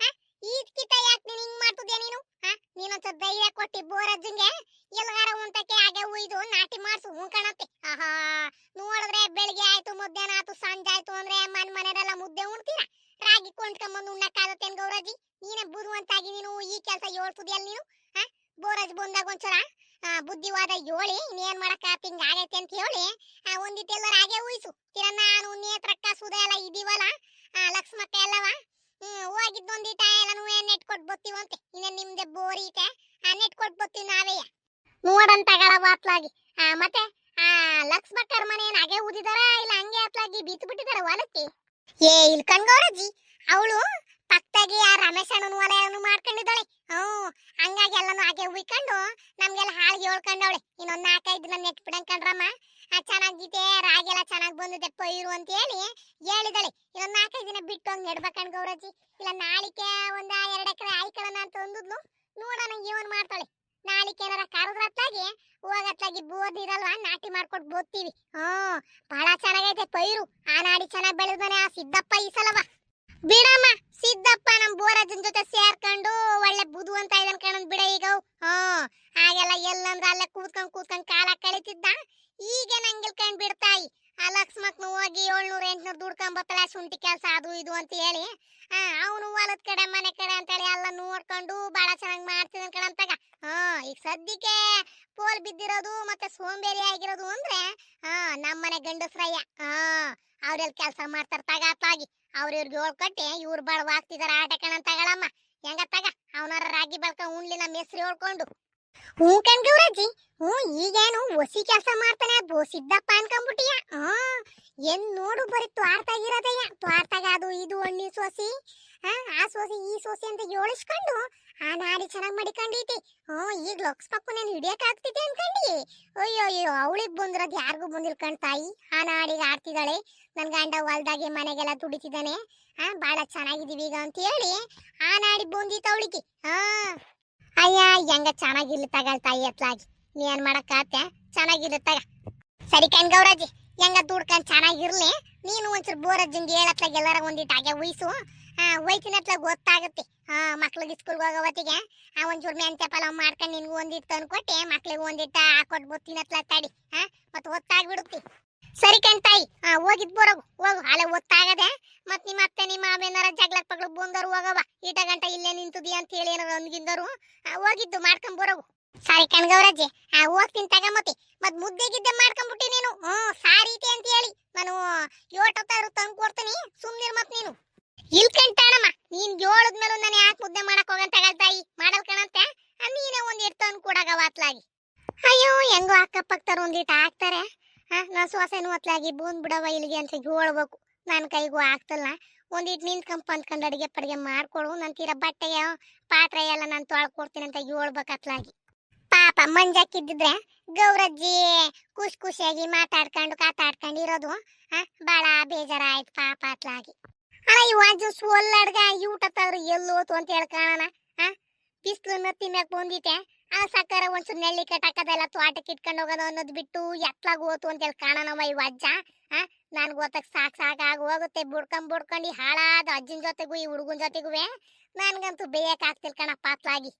ಈದ್ಕಿತ ಯಾಕೆ ನೀನ್ ಹಿಂಗ್ ಮಾಡ್ತಿದ್ಯಾ ನೀನು? ನೀನೊಂದ್ಸ ಧೈರ್ಯ ಕೊಟ್ಟಿ ಬೋರಜ್ಜಂಗೆ ಎಲ್ಲಾರ ಒಂತಕ್ಕೆ ಹಾಗೆ ಉಯ್ದು ನಾಟಿ ಮಾಡ್ಸು ಉಣ್ಕಣತ್ತೆ. ನೋಡಿದ್ರೆ ಬೆಳಿಗ್ಗೆ ಆಯ್ತು ಮಧ್ಯಾಹ್ನ ಆಯ್ತು ಸಂಜೆ ಆಯ್ತು ಅಂದ್ರೆ ಮನೆಯಲ್ಲ ಮುದ್ದೆ ಉಣ್ತೀರ, ರಾಗಿ ಕೊಂಡ್ಕೊಂಬಂದು ಉಣ್ಣಕ್ಕಾಗತ್ತೇನ್ ಗೌರಾಜಿ? ನೀನೇ ಬುದ್ಧಿವಂತಾಗಿ ನೀನು ಈ ಕೆಲಸ ಹೇಳ್ತಿದ್ಯಲ್ಲ ನೀನು. ಬೋರಜ್ ಬಂದಾಗ ಒಂದ್ಸಲ ಬುದ್ಧಿವಾದ ಹೇಳಿ ಇನ್ನೇನ್ ಮಾಡಕ್ ಹಿಂಗ ಆಗೈತೆ ಅಂತ ಹೇಳಿ ಒಂದಿಟ್ಟೆಲ್ಲರ ಹಾಗೆ ಉಯ್ಸು. ತೀರ ನಾನು ನೇತ್ರಕ್ಕ ಸುಧಾ ಎಲ್ಲ ಇದೀವಲ್ಲ, ಲಕ್ಷ್ಮಕ್ಕ ಎಲ್ಲವ ಹೋಗಿದ್ದು ಒಂದಿಟ ಎಲ್ಲನೂ ನೆಟ್ಕೊಟ್ ಬರ್ತೀವಂತೆ. ಇನ್ನೇನ್ ನಿಮ್ದೆ ಬೋರ್ ಐತೆ, ನೆಟ್ ಕೊಟ್ಟು ಬರ್ತೀವಿ ನಾವೇ ನೋಡಂತ ವಾತ್ಲಾಗಿ ಮತ್ತೆ ಆ ಲಕ್ಷ್ಮಕ್ಕರ್ ಮನೆ ಏನ್ ಹಾಗೆ ಊದಿದಾರ ಇಲ್ಲ ಹಂಗೆ ಅತ್ಲಾಗಿ ಬಿತ್ತು ಬಿಟ್ಟಿದಾರ ಹೊಲಕ್ಕೆ ಇಲ್ಲಿ ಕಣ್ಗೌರಜ್ಜಿ ಅವಳು ಪಕ್ಕದಾಗಿ ಆ ರಮೇಶ್ ಅಣ್ಣನ ಹೊಲೆಯನ್ನು ಮಾಡ್ಕೊಂಡಿದ್ದಾಳೆ ಹಂಗಾಗಿ ಎಲ್ಲಾನು ಹಾಗೆ ಉಯ್ಕೊಂಡು ನಮ್ಗೆಲ್ಲ ಹಾಳಿಗೆ ಹೇಳ್ಕೊಂಡವಳೆ ಇನ್ನೊಂದ್ 4-5 ದಿನ ನೆಟ್ ಬಿಡಂಗ್ ಕಣ್ರಮ್ಮ ಚೆನ್ನಾಗಿದೆ ರಾಗಿ ಎಲ್ಲ ಚೆನ್ನಾಗಿ ಬಂದಿದೆ ಪೈರು ಅಂತ ಹೇಳಿದಾಳೆ ಇನ್ನೊಂದ್ 4-5 ದಿನ ಬಿಟ್ಟು ಹಂಗ್ ನೆಡ್ಬೇಕಂಡ್ ಗೌರಜ್ಜಿ ಇಲ್ಲ ನಾಳಿಕೆ ಒಂದ್ 2 ಎಕರೆ ಆಯ್ಕೊಳ್ಳೋಣ ಅಂತ ಅಂದಿದ್ಲು ನೋಡೋಣ ಏನ್ ಮಾಡ್ತಾಳೆ ನಾಳಿಕೆ ಏನಾರ ಕರೆದ್ರತ್ತಾಗಿ ಹೋಗತ್ಲಾಗಿ ಬೋದ್ ಇರಲ್ವಾ ನಾಟಿ ಮಾಡ್ಕೊಟ್ ಬೋದ್ತೀವಿ ಬಹಳ ಚೆನ್ನಾಗೈತೆ ಪೈರು ಆ ನಾಡಿ ಚೆನ್ನಾಗಿ ಬೆಳೆದಾನೆ ಆ ಸಿದ್ದಪ್ಪ ಈ ಸಲವ ಬಿಡಮ್ಮ ಸಿದ್ದಪ್ಪ ನಮ್ ಬೋರಜ್ಜನ್ ಜೊತೆ ಸೇರ್ಕೊಂಡು ಒಳ್ಳೆ ಬುದು ಅಂತ ಇದನ್ ಕಣಂದ್ ಬಿಡ ಈಗ ಹಾಗೆಲ್ಲ ಎಲ್ಲಂದ್ರ ಅಲ್ಲೇ ಕೂತ್ಕೊಂಡ್ ಕಾಲ ಕಳಿತಿದ್ದ ಈಗ ನಂಗಿಲ್ಕೊಂಡ್ ಬಿಡ್ತಾಯಿ ಆ ಲಕ್ಷ್ಮಕ್ನು ಹೋಗಿ 700-800 ದುಡ್ಕೊಂಡ್ ಬತ್ತಲ ಶುಂಠಿ ಕೆಲಸ ಅದು ಇದು ಅಂತ ಹೇಳಿ ಅವನು ಹೊಲದ ಕಡೆ ಮನೆ ಕಡೆ ಅಂತ ಹೇಳಿ ಎಲ್ಲ ನೋಡ್ಕೊಂಡು ಬಹಳ ಚೆನ್ನಾಗಿ ಮಾಡ್ತಿದ್ದಾನ ಕಣಂತಾಗ ಈಗ ಸದ್ಯಕ್ಕೆ ಪೋಲ್ ಬಿದ್ದಿರೋದು ಮತ್ತೆ ಸೋಂಬೇರಿ ಆಗಿರೋದು ಅಂದ್ರೆ ನಮ್ಮನೆ ಗಂಡಸ್ರಯ್ಯ ಅವ್ರೆಲ್ ಕೆಲಸ ಮಾಡ್ತಾರ ತಗಾತಾಗಿ ಅವ್ರಿವ್ರಿಗೆ ಹೇಳ್ಕೊಟ್ಟೆ ಇವ್ರು ಬಾಳವಾಗ್ತಿದಾರ ಆಟ ಕಣಂತಾಗಳಮ್ಮ ಹೆಂಗ ತಗ ಅವನಾರ ರಾಗಿ ಬೆಳ್ಕ ಉಣ್ಲಿ ನಮ್ಮ ಹೆಸ್ರು ಹೇಳ್ಕೊಂಡು ಕಣ್ಗೌರಜ್ಜಿ ಈಗೇನು ಹೊಸಿ ಕೆಲಸ ಮಾಡ್ತಾನೆ ಅದು ಸಿದ್ದಪ್ಪ ಅನ್ಕೊಂಡ್ಬಿಟ್ಟಿಯ ಏನ್ ನೋಡು ಬರೀ ತ್ವಾರ್ತಾಗಿರೋದಯ್ಯ ತ್ವಾರ್ತಾಗ ಅದು ಇದು ಹಣ್ಣಿ ಸೋಸಿ ಆ ಸೋಸಿ ಈ ಸೋಸಿ ಅಂತ ಹೇಳಿಸ್ಕೊಂಡು ಆ ನಾಡಿ ಚೆನ್ನಾಗ್ ಮಡಿಕೊಂಡೈತಿ ಈಗ ಲಕ್ಷ್ಮಕ್ಕು ನಾನು ಹಿಡಿಯಕ್ ಆಗ್ತಿದೆ ಅನ್ಕಂಡಿ ಅಯ್ಯೋ ಅವಳಿಗೆ ಬಂದಿರೋದು ಯಾರಿಗೂ ಬಂದಿಲ್ ಕಣ್ತಾಯಿ ಆ ನಾಡಿಗೆ ಆಡ್ತಿದ್ದಾಳೆ ನನ್ ಗಂಡ ಹೊಲ್ದಾಗೆ ಮನೆಗೆಲ್ಲ ದುಡಿತಿದ್ದಾನೆ ಬಾಳ ಚೆನ್ನಾಗಿದೀವಿ ಈಗ ಅಂತ ಹೇಳಿ ಆ ನಾಡಿ ಬಂದಿತ್ತು ಅವಳಿಗೆ ಅಯ್ಯ ಹೆಂಗ ಚೆನ್ನಾಗಿರ್ಲಿ ತಗಳ್ತಾಯಿ ಎತ್ಲಾಗಿ ನೀ ಏನ್ ಮಾಡಕ್ಕಾತೆ ಚೆನ್ನಾಗಿರ್ಲಿ ತಗ ಸರಿ ಕಣ್ಗೌರಜ್ಜಿ ಹೆಂಗ ದುಡ್ಕೊಂಡ್ ಚೆನ್ನಾಗಿರ್ಲಿ ನೀನು ಒಂಚೂರು ಬೋರಜ್ಜಂಗೆ ಹೇಳತ್ಲಾಗ ಎಲ್ಲಾರ ಒಂದಿಟ್ಟು ಹಾಗೆ ಉಯ್ಸು ವಯಸ್ಸಿನತ್ಲಾಗ ಗೊತ್ತಾಗುತ್ತೆ ಮಕ್ಳಿಗೆ ಸ್ಕೂಲ್ಗೆ ಹೋಗೋ ಹೊತ್ತಿಗೆ ಒಂಚೂರು ಮೆಂತೆ ಪಲಾವ್ ಮಾಡ್ಕೊಂಡು ನಿನ್ಗೂ ಒಂದಿಟ್ಟು ತಂದ್ಕೊಟ್ಟೆ ಮಕ್ಳಿಗೆ ಒಂದಿಟ್ಟು ಹಾಕೊಟ್ ಬತ್ತಿನತ್ಲ ತಡಿ ಮತ್ತೆ ಹೊತ್ತಾಗ್ಬಿಡುತ್ತೆ ಸರಿ ಕಣ್ತಾಯಿ ಹೋಗಿದ್ ಬರೋಗು ಹೋಗು ಅಲ್ಲೇ ಹೊತ್ತಾಗದೆ ಮತ್ ನಿಮ್ಮ ಅತ್ತೆ ನಿಮ್ಮ ಮಾವೇನಾರ ಜಗ್ಲಕ್ ಪಗ್ಲಕ್ ಬಂದವರು ಹೋಗವ ಈಟ ಗಂಟ ಇಲ್ಲೇ ನಿಂತದಿ ಅಂತ ಹೇಳಿ ಏನಾರ ಅಂದ್ಗಿಂದರು ಹೋಗಿದ್ದು ಮಾಡ್ಕೊಂಡ್ ಬರೋಗು ಸಾರಿ ಕಣ್ಗೌರಜ್ಜಿ ಹೋಗ್ತೀನಿ ತಗಮತಿ ಮತ್ ಮುದ್ದೆ ಗಿದ್ದೆ ಮಾಡ್ಕೊಂಡ್ಬಿಟ್ಟಿ ನೀನು ಸಾರೀತಿ ಅಂತ ಹೇಳಿ ನಾನು 8 ತಂದು ಕೊಡ್ತೀನಿ ಸುಮ್ನಿರ್ ಮತ್ ನೀನು ಇಲ್ಕಂತಾಣಮ್ಮ ನೀನ್ ಹೇಳಿದ್ಮೇಲೆ ನಾನು ಯಾಕೆ ಮುದ್ದೆ ಮಾಡಕ್ ಹೋಗಂತ ತಗಳ್ತಾಯಿ ಮಾಡಲ್ ಕಣಂತೆ ನೀನೇ ಒಂದಿಟ್ಟು ತಂದು ಕೊಡಾಗ ವಾತ್ಲಾಗಿ ಅಯ್ಯೋ ಹೆಂಗೋ ಅಕ್ಕಪಕ್ಕದವ್ರು ಒಂದಿಟ್ಟು ಹಾಕ್ತಾರೆ ನಾ ಸೊಸೆನೂ ಹೊತ್ಲಾಗಿ ಬಂದ್ ಬಿಡವ ಇಲ್ಲಿಗೆ ಅಂತ ಹೇಳ್ಬೇಕು ನನ್ನ ಕೈಗೂ ಆಗ್ತಲ್ಲ ಒಂದಿಟ್ಟು ನಿಂತ್ಕೊಂಡ್ ಅಂದ್ಕೊಂಡು ಅಡಿಗೆ ಪಡಿಗೆ ಮಾಡ್ಕೊಡು ನನ್ ತೀರ ಬಟ್ಟೆಯ ಪಾತ್ರೆ ಎಲ್ಲ ನಾನು ತೊಳ್ಕೊಡ್ತೀನಿ ಅಂತ ಹೇಳ್ಬೇಕತ್ಲಾಗಿ ಪಾಪ ಮಂಜಾಕಿದ್ದಿದ್ರೆ ಗೌರಜ್ಜಿ ಖುಷಿಯಾಗಿ ಕಾತಾಡ್ಕೊಂಡು ಇರೋದು ಬಾಳ ಬೇಜಾರಾಯ್ತು ಪಾಪ ಅತ್ಲಾಗಿ ಅಲ್ಲ ಇವಾಜು ಸೋಲ್ಲಡ್ಗ ಊಟತ್ತಾದ್ರು ಎಲ್ಲೋತು ಅಂತ ಹೇಳ್ಕೋಣ ಬಿಸ್ಲು ತಿನ್ನಕ್ ಬಂದಿತ್ತೆ ಸಕ್ಕರ ಒಂಚೂರು ನೆಳ್ಳಿ ಕಟ್ಟಾಕದೆಲ್ಲ ತೋಟಕ್ಕೆ ಇಟ್ಕೊಂಡು ಹೋಗೋದು ಅನ್ನೋದು ಬಿಟ್ಟು ಎತ್ಲಾಗ ಹೋತು ಅಂತ ಹೇಳಿ ಕಾಣನವ ಇವ ಅಜ್ಜ ನನ್ಗೆ ಓದಕ್ ಸಾಕಾಗಿ ಹೋಗುತ್ತೆ ಬುಡ್ಕೊಂಡು ಹಾಳಾದ ಅಜ್ಜನ ಜೊತೆಗೂ ಈ ಹುಡುಗನ ಜೊತೆಗೂ ನನ್ಗಂತೂ ಬೇಯಕ್ ಆಗ್ತಿಲ್ ಕಣಪ್ಪ ಅತ್ಲಾಗಿ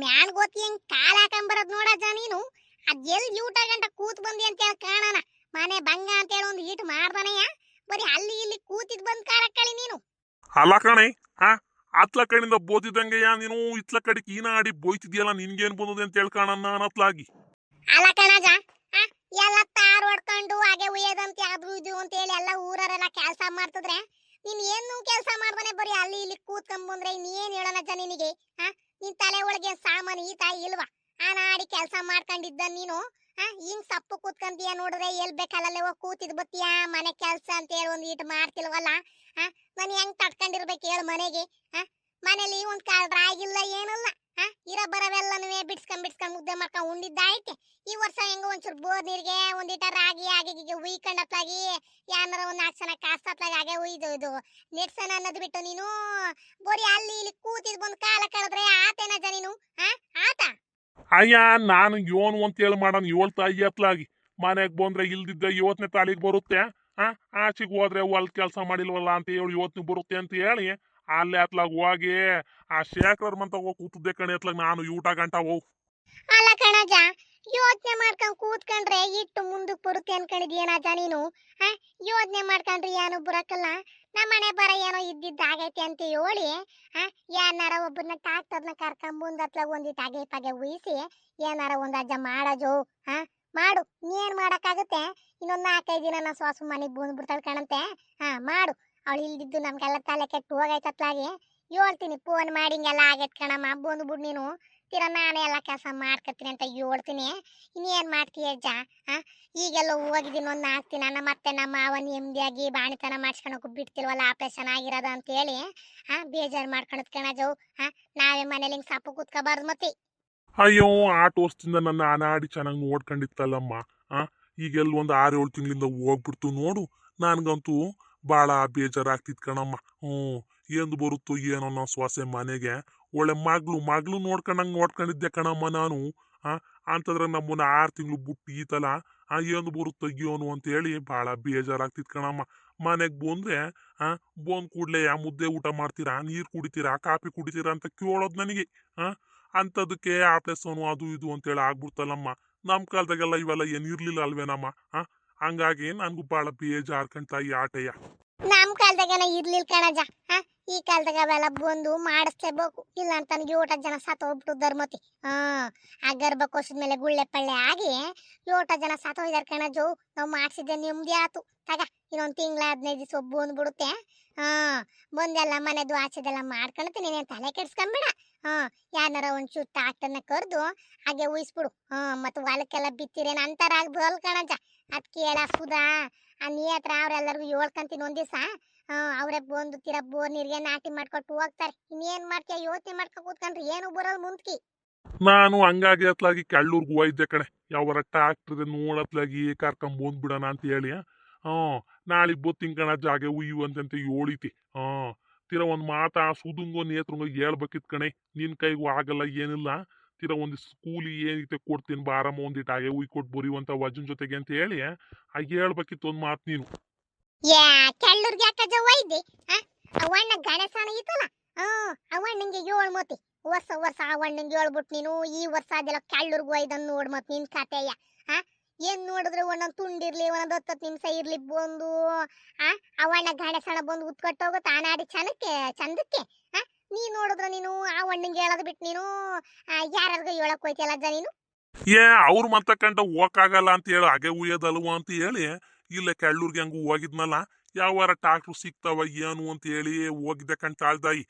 ಮ್ಯಾನ್ ಗೊತ್ತಿ ಹೆಂಗ್ ಕಾಲ್ ಹಾಕೊಂಬರದ್ ನೋಡಜ್ಜ ನೀನು ಅದ್ ಎಲ್ಲಿ ಊಟ ಗಂಟ ಕೂತ್ ಬಂದಿ ಅಂತ ಹೇಳಿ ಕಾಣನ ಮನೆ ಭಂಗ ಅಂತ ಹೇಳಿ ಒಂದು ಈಟ್ ಮಾಡ್ದಾನಯ್ಯ ಬರೀ ಅಲ್ಲಿ ಇಲ್ಲಿ ಕೂತಿದ್ ಬಂದ್ ಕಾರಕ್ಕಳಿ ನೀನು ಅಲ್ಲ ಕಣೆ ಅತ್ಲ ಕಡೆಯಿಂದ ಬೋತಿದಂಗೆಯ ನೀನು ಇತ್ಲ ಕಡೆಗೆ ಈನ ಆಡಿ ಬೋಯ್ತಿದ್ಯಲ್ಲ ನಿನ್ಗೇನ್ ಬಂದದೆ ಅಂತ ಹೇಳ್ಕಾಣನ್ನ ಅನ್ನತ್ಲಾಗಿ ಅಲ್ಲ ಕಣಜ ಎಲ್ಲ ತಾರ್ ಹೊಡ್ಕೊಂಡು ಹಾಗೆ ಉಯ್ಯದಂತೆ ಅದು ಇದು ಅಂತ ಹೇಳಿ ಎಲ್ಲ ಊರರೆಲ್ಲ ಕೆಲಸ ಮಾಡ್ತಿದ್ರೆ ನೀನ್ ಏನು ಕೆಲಸ ಮಾಡ್ದಾನೆ ಬರೀ ಅಲ್ಲಿ ಇಲ್ಲಿ ಕೂತ್ಕೊಂಡ್ ಬಂದ್ರೆ ಇನ್ನೇನ್ ಹೇಳೋಣಜ್ಜ ನಿನಗೆ ನಿನ್ ತಲೆ ಒಳಗೆ ಸಾಮಾನು ಈ ತಾಯಿ ಇಲ್ವಾ ನಾಡಿ ಕೆಲಸ ಮಾಡ್ಕೊಂಡಿದ್ದ ನೀನು ಹಿಂಗ್ ಸಪ್ಪು ಕೂತ್ಕೊಂತೀಯ ನೋಡಿದ್ರೆ ಎಲ್ ಬೇಕಲ್ಲೇ ಹೋಗಿ ಕೂತಿದ್ ಬತ್ತೀಯ ಮನೆ ಕೆಲ್ಸ ಅಂತ ಹೇಳಿ ಒಂದ್ ಇಟ್ ಮಾಡ್ತಿಲ್ವಲ್ಲ ನಾನು ಹೆಂಗ್ ತಡ್ಕೊಂಡಿರ್ಬೇಕು ಹೇಳು ಮನೆಗೆ ಮನೇಲಿ ಒಂದ್ ರಾಗಿಲ್ಲ ಏನಲ್ಲ ಇರೋ ಬರವೆಲ್ಲನೂ ಬಿಡ್ಸ್ಕೊಂಡ್ ಮುದ್ದೆ ಮಾಡ್ಕೊಂಡ್ ಉಂಡಿದ್ದಾಯ್ತೆ ಈ ವರ್ಷ ಹೆಂಗ ಒಂಚೂರು ಬೋರ್ ನೀರಿಗೆ ಒಂದಿಟ ರಾಗಿ ಹಾಗೆ ಉಯ್ಕೊಂಡತ್ಲಾಗಿ ಯಾರ ಒಂದ್ 4 ಜನ ಕಾಸ್ತತ್ಲಾಗಿ ಹಾಗೆ ಉಯ್ದು ಇದು ನೆಡ್ಸನ ಅನ್ನೋದು ಬಿಟ್ಟು ನೀನು ಬೋರಿ ಅಲ್ಲಿ ಇಲ್ಲಿ ಕೂತಿದ್ ಬಂದ್ ಕಾಲ ಕಳೆದ್ರೆ ಆತೇನಜ್ಜ ನೀನು ಆತ ಅಯ್ಯ ನಾನು ಯೋನು ಅಂತ ಹೇಳಿ ಮಾಡೋಣ 7 ತಾಯಿ ಅತ್ಲಾಗಿ ಮನೆಗ್ ಬಂದ್ರೆ ಇಲ್ದಿದ್ದ 7ನೇ ತಾಳಿಗೆ ಬರುತ್ತೆ ಆಚೆಗೆ ಹೋದ್ರೆ ಹೊಲ್ ಕೆಲಸ ಮಾಡಿಲ್ವಲ್ಲ ಅಂತ ಹೇಳಿ 7ನೇ ಬರುತ್ತೆ ಅಂತ ಹೇಳಿ ಅಲ್ಲೇ ಅತ್ಲಾಗ ಹೋಗಿ ಆ ಶೇಖರ್ ಮಂತ ಹೋಗಿ ಕೂತದ್ದೆ ಕಣೆ ಅತ್ಲಾಗ ನಾನು ಊಟ ಗಂಟ ಹೋಗ್ ಅಲ್ಲ ಕಣಜ ಯೋಚನೆ ಮಾಡ್ಕೊಂಡ್ ಕೂತ್ಕೊಂಡ್ರೆ ಇಟ್ಟು ಮುಂದಕ್ಕೆ ಬರುತ್ತೆ ಅನ್ಕೊಂಡಿದ್ಯೇನಜ ನೀನು ಯೋಚನೆ ಮಾಡ್ಕೊಂಡ್ರಿ ಏನು ಬರಕಲ್ಲ ನಮ್ಮನೆ ಬರ ಏನೋ ಇದ್ದಿದ್ದಾಗೈತೆ ಅಂತ ಹೇಳಿ ಏನಾರ ಒಬ್ಬರನ್ನ ಟ್ರಾಕ್ಟರ್ನ ಕರ್ಕೊಂಬಂದ್ ಅತ್ಲಾಗ ಒಂದಿಟ್ಟು ಹಾಗೆ ಪಾಗೆ ಉಯಿಸಿ ಏನಾರ ಒಂದ್ ಅಜ್ಜ ಮಾಡಜೋ ಮಾಡು ಏನ್ ಮಾಡಕ್ಕಾಗುತ್ತೆ ಇನ್ನೊಂದ್ 4-5 ದಿನ ನಾ ಸೊಸು ಮನೆಗ್ ಬಂದ್ಬಿಡ್ತಾಳೆ ಕಣಂತೆ ಮಾಡು ಅವಳು ಇಲ್ದಿದ್ದು ನಮ್ಗೆಲ್ಲ ತಲೆ ಕೆಟ್ಟು ಹೋಗೈತತ್ಲಾಗಿ ಹೇಳ್ತೀನಿ ಫೋನ್ ಮಾಡಿ ಹಿಂಗೆಲ್ಲ ಆಗೈತ್ ಕಣಮ್ಮ ಬಂದ್ಬಿಡು ನೀನು ತೀರಾ ನಾನೇ ಎಲ್ಲ ಕೆಲಸ ಮಾಡ್ಕೊತೀನಿ ಅಂತ ಹೇಳ್ತೀನಿ. ಇನ್ನೇನ್ ಮಾಡ್ತೀಯ ಅಜ್ಜ? ಈಗೆಲ್ಲ ಹೋಗಿದ್ದೀನಿ ಒಂದು 4 ದಿನ ಮತ್ತೆ ನಮ್ಮ ಮಾವ ನೆಮ್ಮದಿಯಾಗಿ ಬಾಣಿತನ ಮಾಡಿಸ್ಕೊಳಕ್ಕೂ ಬಿಡ್ತಿಲ್ವಲ್ಲ ಆಪರೇಷನ್ ಆಗಿರೋದು ಅಂತ ಹೇಳಿ ಬೇಜಾರು ಮಾಡ್ಕೊಳತ್ ಕಣಜವು. ನಾವೇ ಮನೇಲಿ ಹಿಂಗೆ ಸಪ್ಪು ಕೂತ್ಕೋಬಾರ್ದು ಮತ್ತೆ. ಅಯ್ಯೋ 8 ವರ್ಷದಿಂದ ನನ್ನ ಅನಾಡಿ ಚೆನ್ನಾಗಿ ನೋಡ್ಕೊಂಡಿತ್ತಲ್ಲಮ್ಮ. ಆ ಈಗೆಲ್ಲ ಒಂದು 6-7 ತಿಂಗಳಿಂದ ಹೋಗ್ಬಿಡ್ತು ನೋಡು. ನನ್ಗಂತೂ ಭಾಳ ಬೇಜಾರಾಗ್ತಿತ್ತು ಕಣಮ್ಮ. ಎಂದು ಬರುತ್ತೋ ಏನೋ ನಾವು ಸೊಸೆ ಮನೆಗೆ. ಒಳ್ಳೆ ಮಗಳು ನೋಡ್ಕೊಂಡಿದ್ದೆ ಕಣಮ್ಮ ನಾನು. ಅಂತಂದ್ರೆ ನಮ್ಮನ್ನ 6 ತಿಂಗಳು ಬಿಟ್ಟು ಈತಲ ಎಂದು ಬರುತ್ತೋ ಏನು ಅಂತ ಹೇಳಿ ಭಾಳ ಬೇಜಾರಾಗ್ತಿತ್ತು ಕಣಮ್ಮ. ಮನೆಗೆ ಬಂದ್ರೆ ಬಂದ್ ಕೂಡ್ಲೆ ಮುದ್ದೆ ಊಟ ಮಾಡ್ತೀರಾ, ನೀರು ಕುಡಿತೀರಾ, ಕಾಫಿ ಕುಡಿತೀರಾ ಅಂತ ಕೇಳೋದು ನನಗೆ. ಅಂಥದಕ್ಕೆ ಆಪ್ರೇಷನು ಅದು ಇದು ಅಂತೇಳಿ ಆಗ್ಬಿಡ್ತಲ್ಲಮ್ಮ. ನಮ್ಮ ಕಾಲದಾಗೆಲ್ಲ ಇವೆಲ್ಲ ಏನು ಇರ್ಲಿಲ್ಲ ಅಲ್ವೇನಮ್ಮ. ಹಂಗಾಗಿ ನನಗೂ ಭಾಳ ಬೇಜಾರ್ಕಂತ ಈ ಆಟಯ್ಯ. ನಮ್ ಕಾಲದಾಗೆಲ್ಲ ಇರ್ಲಿಲ್ಲ ಕಣಜ. ಈ ಕಾಲದಾಗ ಅವೆಲ್ಲ ಬಂದು ಮಾಡಿಸ್ಲೇಬೇಕು. ಇಲ್ಲ ಅಂತ ನನಗೆ 8 ಜನ ಸತ್ತೋಗ್ಬಿಟ್ಟು ಧರ್ಮತಿ. ಆ ಗರ್ಭಕೋಶದ ಮೇಲೆ ಗುಳ್ಳೆ ಪಳ್ಳೆ ಆಗಿ 8 ಜನ ಸತ್ತೋಗಿದಾರೆ ಕಣಜು. ನಾವು ಮಾಡಿಸಿದ್ದೆ ನೆಮ್ಮದಿ ಆತು. ತಗ ಇನ್ನೊಂದು ತಿಂಗಳ 15 ದಿವಸ ಬಂದ್ಬಿಡುತ್ತೆ. ಬಂದೆಲ್ಲ ಮನೆದು ಆಚೆದೆಲ್ಲ ಮಾಡ್ಕೊಳ್ತೀನಿ, ನೀನೇನು ತಲೆ ಕೆಡ್ಸ್ಕೊಂಬೇಡ. ಯಾರನ್ನಾರ ಒಂಚೂರು ಟ್ರಾಕ್ಟರ್ನ ಕರೆದು ಹಾಗೆ ಉಯಿಸ್ಬಿಡು. ಮತ್ತೆ ಹೊಲಕ್ಕೆಲ್ಲ ಬಿತ್ತಿರೇನು ಅಂತಾರ ಆಗ್ಬೋದಲ್ ಕಣಜ. ಅದ್ ಕೇಳ ಸುಧಾ ನೀ ಹತ್ರ ಅವ್ರೆಲ್ಲರಿಗೂ ಹೇಳ್ಕಂತೀನಿ ಒಂದ್ ದಿವಸ. ಅವ್ರೆ ಬಂದು ತೀರಾ ಬೋರ್ ನೀರಿಗೆ ನಾಟಿ ಮಾಡ್ಕೊಟ್ಟು ಹೋಗ್ತಾರೆ. ಇನ್ನೇನ್ ಮಾಡ್ತೀಯ ಯೋಚನೆ ಮಾಡ್ಕೊ ಕೂತ್ಕೊಂಡ್ರೆ ಏನು ಬರಲ್ ಮುಂದ್ಕಿ. ನಾನು ಹಂಗಾಗಿ ಅತ್ಲಾಗಿ ಕೆಳ್ಳೂರ್ಗೆ ಹೋಯ್ದೆ ಕಣೆ. ಯಾವರ ಟ್ರಾಕ್ಟರ್ ನೋಡತ್ಲಾಗಿ ಕರ್ಕೊಂಡ್ ಬಂದ್ಬಿಡೋಣ ಅಂತ ಹೇಳಿ. ನಾಳಿಗೆ ಬತ್ತೀನಿ ಕಣ ಜಾಗೆ ಉಯ್ಯುವಂತೆ ಹೇಳಿತಿ. ತೀರಾ ಒಂದು ಮಾತಾ ಸುದುಂಗೋ ನೇತ್ರಂಗೋ ಹೇಳ್ಬೇಕಿತ್ ಕಣೆ. ನಿನ್ ಕೈಗೂ ಆಗಲ್ಲ ಏನಿಲ್ಲ. ತೀರಾ ಒಂದು ಸ್ಕೂಲಿ ಏನೈತೆ ಕೊಡ್ತೀನಿ ಬಾರಮ್ಮ ಒಂದಿಟ್ಟು ಹಾಗೆ ಉಯ್ ಕೊಟ್ಟು ಬರೀವಂತ ವಜನ್ ಜೊತೆಗೆ ಅಂತ ಹೇಳಿ ಹೇಳ್ಬೇಕಿತ್ತು ಒಂದು ಮಾತು ನೀನು. ಕೆಳ್ಳೂರ್ಗೆ ಯಾಕಜ ಒಯ್ದಿ? ಅವಣ್ಣ ಗಣೇಶನ ಇತ್ತಲ್ಲ, ಅವಣ್ಣಂಗೆ 7 ಮತಿ ವರ್ಷ ಅವಣ್ಣಂಗೆ ಹೇಳ್ಬಿಟ್ಟು ನೀನು ಈ ವರ್ಷ ಅದೆಲ್ಲ ಕೆಳ್ಳೂರ್ಗೆ ಒಯ್ದನ್ ನೋಡ್ ಮತ್ ನಿನ್ ಕತೆಯ. ಏನ್ ನೋಡಿದ್ರೆ ಒಂದೊಂದು ತುಂಡಿರ್ಲಿ, ಒಂದೊಂದು 10 ನಿಮಿಷ ಇರ್ಲಿ ಬಂದು ಅವಣ್ಣ ಗಣೇಶನ ಬಂದು ಉತ್ಕೊಟ್ಟು ಹೋಗುತ್ತೆ ಅನಾಡಿ ಚಂದಕ್ಕೆ. ನೀ ನೋಡಿದ್ರೆ ನೀನು ಆ ಹಣ್ಣಿಗೆ ಹೇಳೋದು ಬಿಟ್ಟು ನೀನು ಯಾರಿಗೂ ಹೇಳಕ್ ಹೋಯ್ತಿಯಲ್ಲ ಅಜ್ಜ ನೀನು. ಅವ್ರು ಮತ್ತಕ್ಕಂಟ ಹೋಗಕ್ಕಾಗಲ್ಲ ಅಂತ ಹೇಳಿ ಹಾಗೆ ಉಯ್ಯೋದಲ್ವ ಅಂತ ಹೇಳಿ ಇಲ್ಲೇ ಕೆಳ್ಳೂರ್ಗೆ ಹಂಗ ಹೋಗಿದ್ನಲ್ಲ. ಯಾವಾರ ಟ್ರಾಕ್ಟ್ರು ಸಿಗ್ತಾವ ಏನು ಅಂತ ಹೇಳಿ ಹೋಗಿದ್ದೆ ತಾಳ್ದಾಯಿ.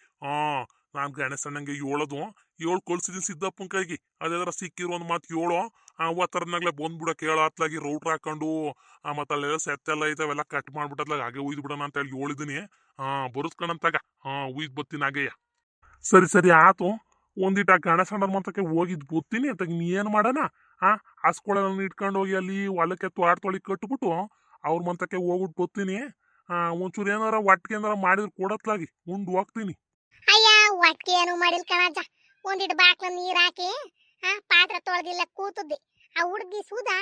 ನಾನ್ ಗಣೇಶಣ್ಣಂಗೆ ಹೇಳೋದು ಕಳ್ಸಿದೀನಿ ಸಿದ್ದಪ್ಪನ ಕೈಗೆ. ಅದೇದ್ರ ಸಿಕ್ಕಿರೋ ಒಂದ್ ಮಾತು ಹೇಳೋ ಅವತ್ತರನಾಗ್ಲೇ ಬಂದ್ಬಿಡಕ್ ಹೇಳೋ ಅತ್ಲಾಗಿ ರೌಟ್ರ್ ಹಾಕೊಂಡು ಮತ್ತೆ ಅಲ್ಲೆಲ್ಲ ಸೆತ್ತೆಲ್ಲ ಐತವೆಲ್ಲ ಕಟ್ ಮಾಡ್ಬಿಟ್ಟತ್ಲಾಗ ಹಾಗೆ ಉಯ್ದು ಬಿಡೋಣ ಅಂತ ಹೇಳಿ ಹೇಳಿದೀನಿ. ಬರುಸ್ಕಣಂತಾಗ ಉಯ್ದು ಬತ್ತೀನಿ ಹಾಗೆಯ. ಸರಿ ಆತು. ಒಂದಿಟ್ಟು ಆ ಗಣೇಶಣ್ಣರ ಮಂತಕ್ಕೆ ಹೋಗಿದ್ ಬತ್ತೀನಿ ಅಂತ ನೀ ಏನ್ ಮಾಡೋಣ. ಹಸ್ಕೊಳೆಲ್ಲ ಇಟ್ಕೊಂಡು ಹೋಗಿ ಅಲ್ಲಿ ಹೊಲಕ್ಕೆ ತೋಟದೊಳಗೆ ಕಟ್ಬಿಟ್ಟು ಅವ್ರ ಮಂತಕ್ಕೆ ಹೋಗ್ಬಿಟ್ಟು ಬತ್ತೀನಿ. ಒಂಚೂರು ಏನಾರ ಒಟ್ಟಿಗೆ ಏನಾರ ಮಾಡಿದ್ರೆ ಕೊಡತ್ಲಾಗಿ ಉಂಡು ಹೋಗ್ತೀನಿ. ಅಯ್ಯ ಒಟ್ಟಿಗೆ ಏನು ಮಾಡಿಲ್ ಕಣಜ್ಜ. ಒಂದಿಟ್ಟು ಬಾಕ್ಲ ನೀರ್ ಹಾಕಿ ಪಾತ್ರೆ ತೊಳೆದಿಲ್ಲ ಕೂತದ್ದಿ. ಆ ಹುಡುಗಿ ಸುಧಾ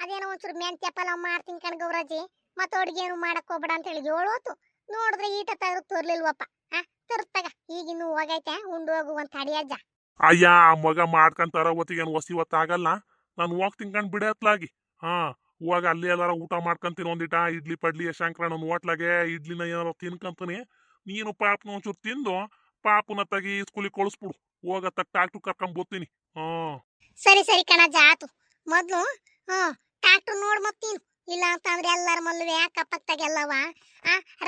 ಅದೇನೋ ಒಂಚೂರು ಮೆಂತ್ಯ ಪಲಾವ್ ಮಾಡ್ತೀನಿ ಕಣ್ ಗೌರಾಜಿ, ಮತ್ತೆ ಅಡುಗೆ ಏನು ಮಾಡಕ್ ಹೋಗ್ಬೇಡ ಅಂತ ಹೇಳಿ ಹೇಳೋತು. ನೋಡಿದ್ರೆ ಈಟ ತರ್ಲಿಲ್ವಪ್ಪ. ತರ್ತಾಗ ಈಗಿನ್ನು ಹೋಗೈತೆ ಉಂಡು ಹೋಗುವಂತ ಅಡಿಯಜ್ಜ. ಅಯ್ಯ ಆ ಮಗ ಮಾಡ್ಕೊಂತಾರ ಹೊತ್ತಿಗೆ ಹೊಸಿ ಹೊತ್ತಾಗಲ್ಲ. ನಾನು ಹೋಗ್ತೀನಿ ಕಣ್ ಬಿಡತ್ಲಾಗಿ. ಹೋಗ ಅಲ್ಲಿ ಎಲ್ಲಾರ ಊಟ ಮಾಡ್ಕೊಂತೀನಿ. ಒಂದಿಟ ಇಡ್ಲಿ ಪಡ್ಲಿ ಶಂಕರಣ್ಣ ಹೋಟ್ಲಾಗೆ ಇಡ್ಲಿನ ಏನಾರ ತಿನ್ಕಂತೀನಿ. ನೀನು ಪಾಪನ ಒಂಚೂರು ತಿಂದು ಪಾಪನ ತಗಿ ಸ್ಕೂಲಿಗೆ ಕಳಿಸ್ಬಿಡು. ಹೋಗತ್ತ ಟ್ರಾಕ್ಟರ್ ಕರ್ಕೊಂಡ್ ಬರ್ತೀನಿ. ಸರಿ ಕಣಜ್ಜ ಆತು. ಮೊದ್ಲು ಟ್ರಾಕ್ಟರ್ ನೋಡ್ ಮತ್ ನೀನು. ಇಲ್ಲ ಅಂತಂದ್ರೆ ಎಲ್ಲಾರ ಮಲ್ವೆ ಅಕ್ಕಪಕ್ಕದಾಗೆಲ್ಲವ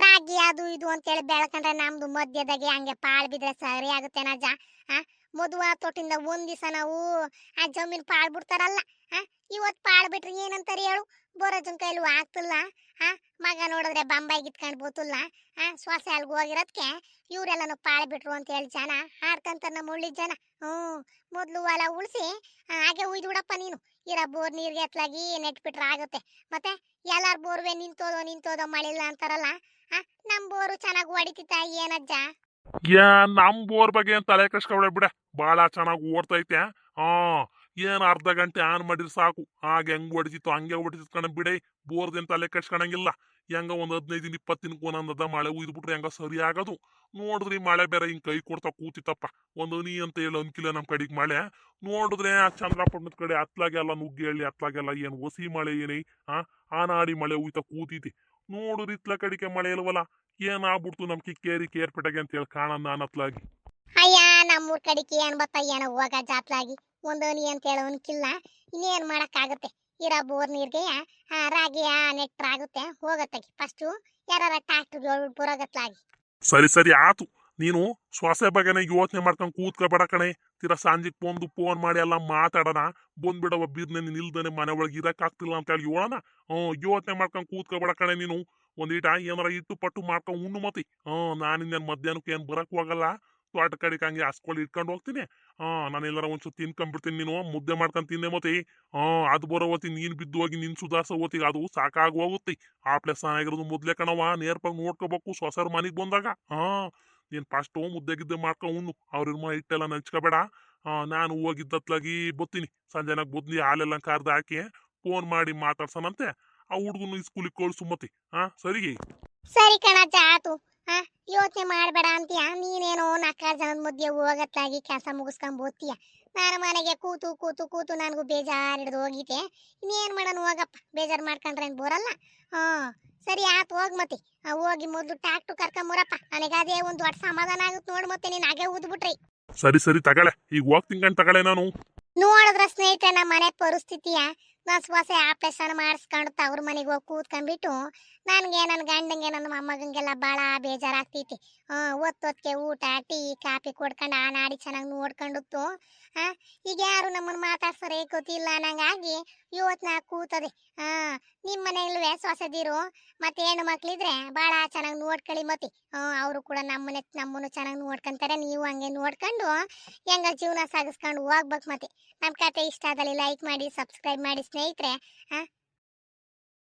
ರಾಗಿ ಅದು ಇದು ಅಂತೇಳಿ ಬೆಳ್ಕೊಂಡ್ರೆ ನಮ್ದು ಮಧ್ಯದಾಗೆ ಹಂಗೆ ಪಾಳು ಬಿದ್ರೆ ಸರಿ ಆಗುತ್ತೆ ನಜ್ಜ. ಮದುವೆ ತೊಟ್ಟಿಂದ ಒಂದ್ ದಿವಸ ನಾವು ಆ ಜಮೀನ್ ಪಾಳು ಬಿಡ್ತಾರಲ್ಲ, ಇವತ್ತು ಪಾಳು ಬಿಟ್ರೆ ಏನಂತಾರೆ ಹೇಳು? ಬೋರಜನ್ ಕೈಲೂ ಆಗ್ತಿಲ್ಲ. ಮಗ ನೋಡಿದ್ರೆ ಬಂಬಾಯಿಗೆ ಇಟ್ಕೊಂಡು ಬೋತಲ್ಲ. ಶ್ವಾಸ ಅಲ್ಗ ಹೋಗಿರೋದಕ್ಕೆ ಇವರೆಲ್ಲನು ಪಾಳು ಬಿಟ್ರು ಅಂತ ಹೇಳಿ ಜನ ಹಾಡ್ಕಂತಾರ ನಮ್ಮ ಉಳ್ಳಿ ಜನ. ಮೊದ್ಲು ಹೊಲ ಉಳಿಸಿ ಹಾಗೆ ಉಯ್ದು ಬಿಡಪ್ಪ ನೀನು. ಇರೋ ಬೋರ್ ನೀರ್ಗೆ ಎತ್ಲಾಗಿ ನೆಟ್ಬಿಟ್ರೆ ಆಗುತ್ತೆ. ಮತ್ತೆ ಎಲ್ಲಾರ ಬೋರ್ವೆ ನಿಂತೋದೋ ಮಳಿಲ್ಲ ಅಂತಾರಲ್ಲ. ನಮ್ ಬೋರು ಚೆನ್ನಾಗಿ ಹೊಡಿತಿತ್ತ ಏನಜ್ಜ? ನಮ್ ಬೋರ್ ಬಗ್ಗೆ ಏನ್ ತಲೆ ಕಟ್ಸ್ಕೊಬೇಡ ಬಿಡ. ಬಾಳ ಚೆನ್ನಾಗಿ ಓಡ್ತೈತೆ. ಏನ್ ಅರ್ಧ ಗಂಟೆ ಆನ್ ಮಾಡಿದ್ರೆ ಸಾಕು. ಹೆಂಗ್ ಹೊಡಿತಿತ್ತು ಹಂಗೆ ಹೊಡಿತಿತ್ತು ಕಣ ಬಿಡೆ. ಬೋರ್ದೇನ್ ತಲೆ ಕಟ್ಸ್ಕೊಳಂಗಿಲ್ಲ. ಹೆಂಗ ಒಂದ್ 15-20 ದಿನಕ್ಕೆ ಒಂದೊಂದದ ಮಳೆ ಉಯ್ದ್ಬಿಟ್ರೆ ಹೆಂಗ ಸರಿ ಆಗೋದು. ನೋಡಿದ್ರಿ ಮಳೆ ಬೇರೆ ಹಿಂಗ್ ಕೈ ಕೊಡ್ತಾ ಕೂತಿತ್ತಪ್ಪ. ಒಂದು ನೀ ಅಂತ ಹೇಳಿ ಅನ್ಕಿಲ್ಲ ನಮ್ ಕಡೆಗ್ ಮಳೆ. ನೋಡಿದ್ರೆ ಆ ಚಂದ್ರಪಟ್ಟಣದ ಕಡೆ ಅತ್ಲಾಗೆಲ್ಲ ನುಗ್ಗಿ ಅತ್ಲಾಗೆಲ್ಲ ಏನ್ ಹೊಸಿ ಮಳೆ ಏನೇ ಆನಾಡಿ ಮಳೆ ಉಯ್ತಾ ಕೂತೈತಿ. ನೋಡಿದ್ರಿ ಇತ್ಲ ಕಡಿಕೆ ಮಳೆ ಇಲ್ವಲ್ಲ. ಏನಾಗ್ಬಿಡ್ತು ನಮ್ ಕೇರ್ಪೆಟೆಗೆ ಅಂತ ಹೇಳಿ ಕಾಣ ನಾನು ಅತ್ಲಾಗಿ. ಅಯ್ಯ ನಮ್ಮೂರ್ ಕಡಿಕೆ ಏನ್ ಬತ್ತ ಏನೋ ಹೋಗ ಜಾತ್ಲಾಗಿ ಒಂದು ನೀ ಅಂತ ಹೇಳೋ ಅನ್ಕಿಲ್ಲ. ಇನ್ನೇನ್ ಮಾಡಕ್ ಆಗುತ್ತೆ? ಇರೋ ಬೋರ್ ನೀರ್ಗೆ ರಾಗಿ ನೆಟ್ರಾಗುತ್ತೆ ಹೋಗತ್ತೆ. ಫಸ್ಟು ಯಾರ ಟ್ರಾಕ್ಟರ್ಗೆ ಬರೋಗತ್ಲಾಗಿ. ಸರಿ ಆತು. ನೀನು ಶ್ವಾಸ ಬಗ್ಗೆನೇ ಯೋಚನೆ ಮಾಡ್ಕೊಂಡು ಕೂತ್ಕೋಬೇಡ ಕಣೆ. ತೀರಾ ಸಂಜೆಗ್ ಬಂದು ಫೋನ್ ಮಾಡಿ ಎಲ್ಲ ಮಾತಾಡೋಣ. ಬಂದ್ಬಿಡವ ಬೀರ್ನೆ ನೀನ್ ಇಲ್ದೇನೆ ಮನೆ ಒಳಗೆ ಇರಕ್ ಆಗ್ತಿಲ್ಲ ಅಂತ ಹೇಳಿ ಹೇಳೋಣ. ಯೋಚನೆ ಮಾಡ್ಕೊಂಡು ಕೂತ್ಕೋಬೇಡ ಕಣೆ ನೀನು. ಒಂದೀಟ ಏನಾರ ಇಟ್ಟು ಪಟ್ಟು ಮಾಡ್ಕೊಂಡು ಉಣ್ಣು ಮತಿ. ನಾನಿನ್ನೇನು ಮಧ್ಯಾಹ್ನಕ್ಕೆ ಏನ್ ಬರಕ್ ಹೋಗಲ್ಲ. ತೋಟ ಕಡೆಗೆ ಹಂಗೆ ಹಸ್ಕೊಳ್ಳಿ ಇಟ್ಕೊಂಡು ಹೋಗ್ತೀನಿ. ನಾನು ಎಲ್ಲಾರ ಒಂಚೂರು ತಿನ್ಕೊಂಡ್ಬಿಡ್ತೀನಿ. ನೀನು ಮುದ್ದೆ ಮಾಡ್ಕೊಂಡು ತಿಂದೆ ಮತಿ. ಅದು ಬರೋ ಹೊತ್ತಿ ನೀನ್ ಬಿದ್ದು ಹೋಗಿ ನಿನ್ ಸುಧಾರ್ಸೋ ಹೊತ್ತಿಗೆ ಅದು ಸಾಕಾಗಿ ಹೋಗುತ್ತೆ. ಆ ಪ್ಲೇಸ್ ಚೆನ್ನಾಗಿರೋದು ಮೊದ್ಲೇ ಕಣವ. ನೇರ್ಪಾಗಿ ನೋಡ್ಕೋಬೇಕು ಸೊಸರ್ ಮನೆಗ್ ಬಂದಾಗ. ನೀನ್ ಫಸ್ಟ್ ಮುದ್ದೆ ಗಿದ್ದೆ ಮಾಡ್ಕೊಂಡು ಉಣ್ಣು. ಅವ್ರ ಹಿಟ್ಟೆಲ್ಲ ನೆಂಚ್ಕೋಬೇಡ. ನಾನು ಹೋಗಿದ್ದತ್ಲಾಗಿ ಬತ್ತೀನಿ. ಸಂಜೆನಾಗ ಬದ್ಲಿ ಹಾಲೆಲ್ಲ ಕರ್ದು ಹಾಕಿ ಫೋನ್ ಮಾಡಿ ಮಾತಾಡ್ಸನಂತೆ. ಆ ಹುಡುಗನು ಸ್ಕೂಲಿಗೆ ಕಳ್ಸು ಮತಿ. ಸರಿ. ಸರಿ ಕಣಜ್ಜ ಆತು. ಯೋಚನೆ ಮಾಡಬೇಡ ಅಂತೀಯ. ನೀನೇನೋ 4 ಜನದ ಮಧ್ಯೆ ಹೋಗತ್ಲಾಗಿ ಕೆಲಸ ಮುಗಿಸ್ಕೊಂಡ್ ಬೋತೀಯ. ನಾನು ಮನೆಗೆ ಕೂತು ಕೂತು ಕೂತು ನನಗೂ ಬೇಜಾರು ಹಿಡ್ದು ಹೋಗಿತೆ. ಇನ್ನೇನ್ ಮಾಡೋಣ ಹೋಗಪ್ಪ. ಬೇಜಾರು ಮಾಡ್ಕೊಂಡ್ರೆ ಏನ್ ಬರಲ್ಲ. ಸರಿ ಆತು ಹೋಗ್ ಮತಿ. ಹೋಗಿ ಮೊದ್ಲು ಟ್ಯಾಕ್ಟು ಕರ್ಕೊಂಬರಪ್ಪ. ನನಗೆ ಅದೇ ಒಂದು ದೊಡ್ಡ ಸಮಾಧಾನ ಆಗುತ್ತೆ ನೋಡ್. ಮತ್ತೆ ನೀನ್ ಹಾಗೆ ಊದ್ಬಿಟ್ರಿ. ಸರಿ ತಗಳೆ. ಈಗ ಹೋಗ್ತೀನಿ ಕಣ್ ತಗಳೆ ನಾನು. ನೋಡಿದ್ರ ಸ್ನೇಹಿತರೆ ನಮ್ಮ ಮನೆ ಪರಿಸ್ಥಿತಿಯ ನಾನು ಸ್ವಸೆ ಆಪರೇಷನ್ ಮಾಡಿಸ್ಕೊಂಡು ಅವ್ರ ಮನೆಗೆ ಹೋಗಿ ಕೂತ್ಕೊಂಡ್ಬಿಟ್ಟು ನನಗೆ ನನ್ನ ಗಂಡಂಗೆ ನನ್ನ ಮೊಮ್ಮಗಂಗೆಲ್ಲ ಭಾಳ ಬೇಜಾರಾಗ್ತೈತಿ. ಹೊತ್ತೊತ್ತಿಗೆ ಊಟ ಟೀ ಕಾಫಿ ಕೊಡ್ಕೊಂಡು ನಾಡಿ ಚೆನ್ನಾಗಿ ನೋಡ್ಕೊಂಡಿತ್ತು. ಈಗ ಯಾರು ನಮ್ಮನ್ನು ಮಾತಾಡ್ಸೋರೆ ಗೊತ್ತಿಲ್ಲ ಅನ್ನಂಗಾಗಿ ಯೋಚನೆ ಕೂತದೆ. ನಿಮ್ಮ ಮನೆಯಲ್ಲೂ ಸೊಸೆದಿರು ಮತ್ತೆ ಹೆಣ್ಣು ಮಕ್ಳಿದ್ರೆ ಭಾಳ ಚೆನ್ನಾಗಿ ನೋಡ್ಕೊಳ್ಳಿ ಮತಿ. ಅವರು ಕೂಡ ನಮ್ಮನ್ನು ಚೆನ್ನಾಗಿ ನೋಡ್ಕೊಂತಾರೆ. ನೀವು ಹಂಗೆ ನೋಡ್ಕೊಂಡು ಹೆಂಗ ಜೀವನ ಸಾಗಿಸ್ಕೊಂಡು ಹೋಗ್ಬೇಕು ಮತ್ತೆ. ನಮ್ಮ ಕತೆ ಇಷ್ಟ ಆದಲ್ಲಿ ಲೈಕ್ ಮಾಡಿ ಸಬ್ಸ್ಕ್ರೈಬ್ ಮಾಡಿ ಸ್ನೇಹಿತರೆ.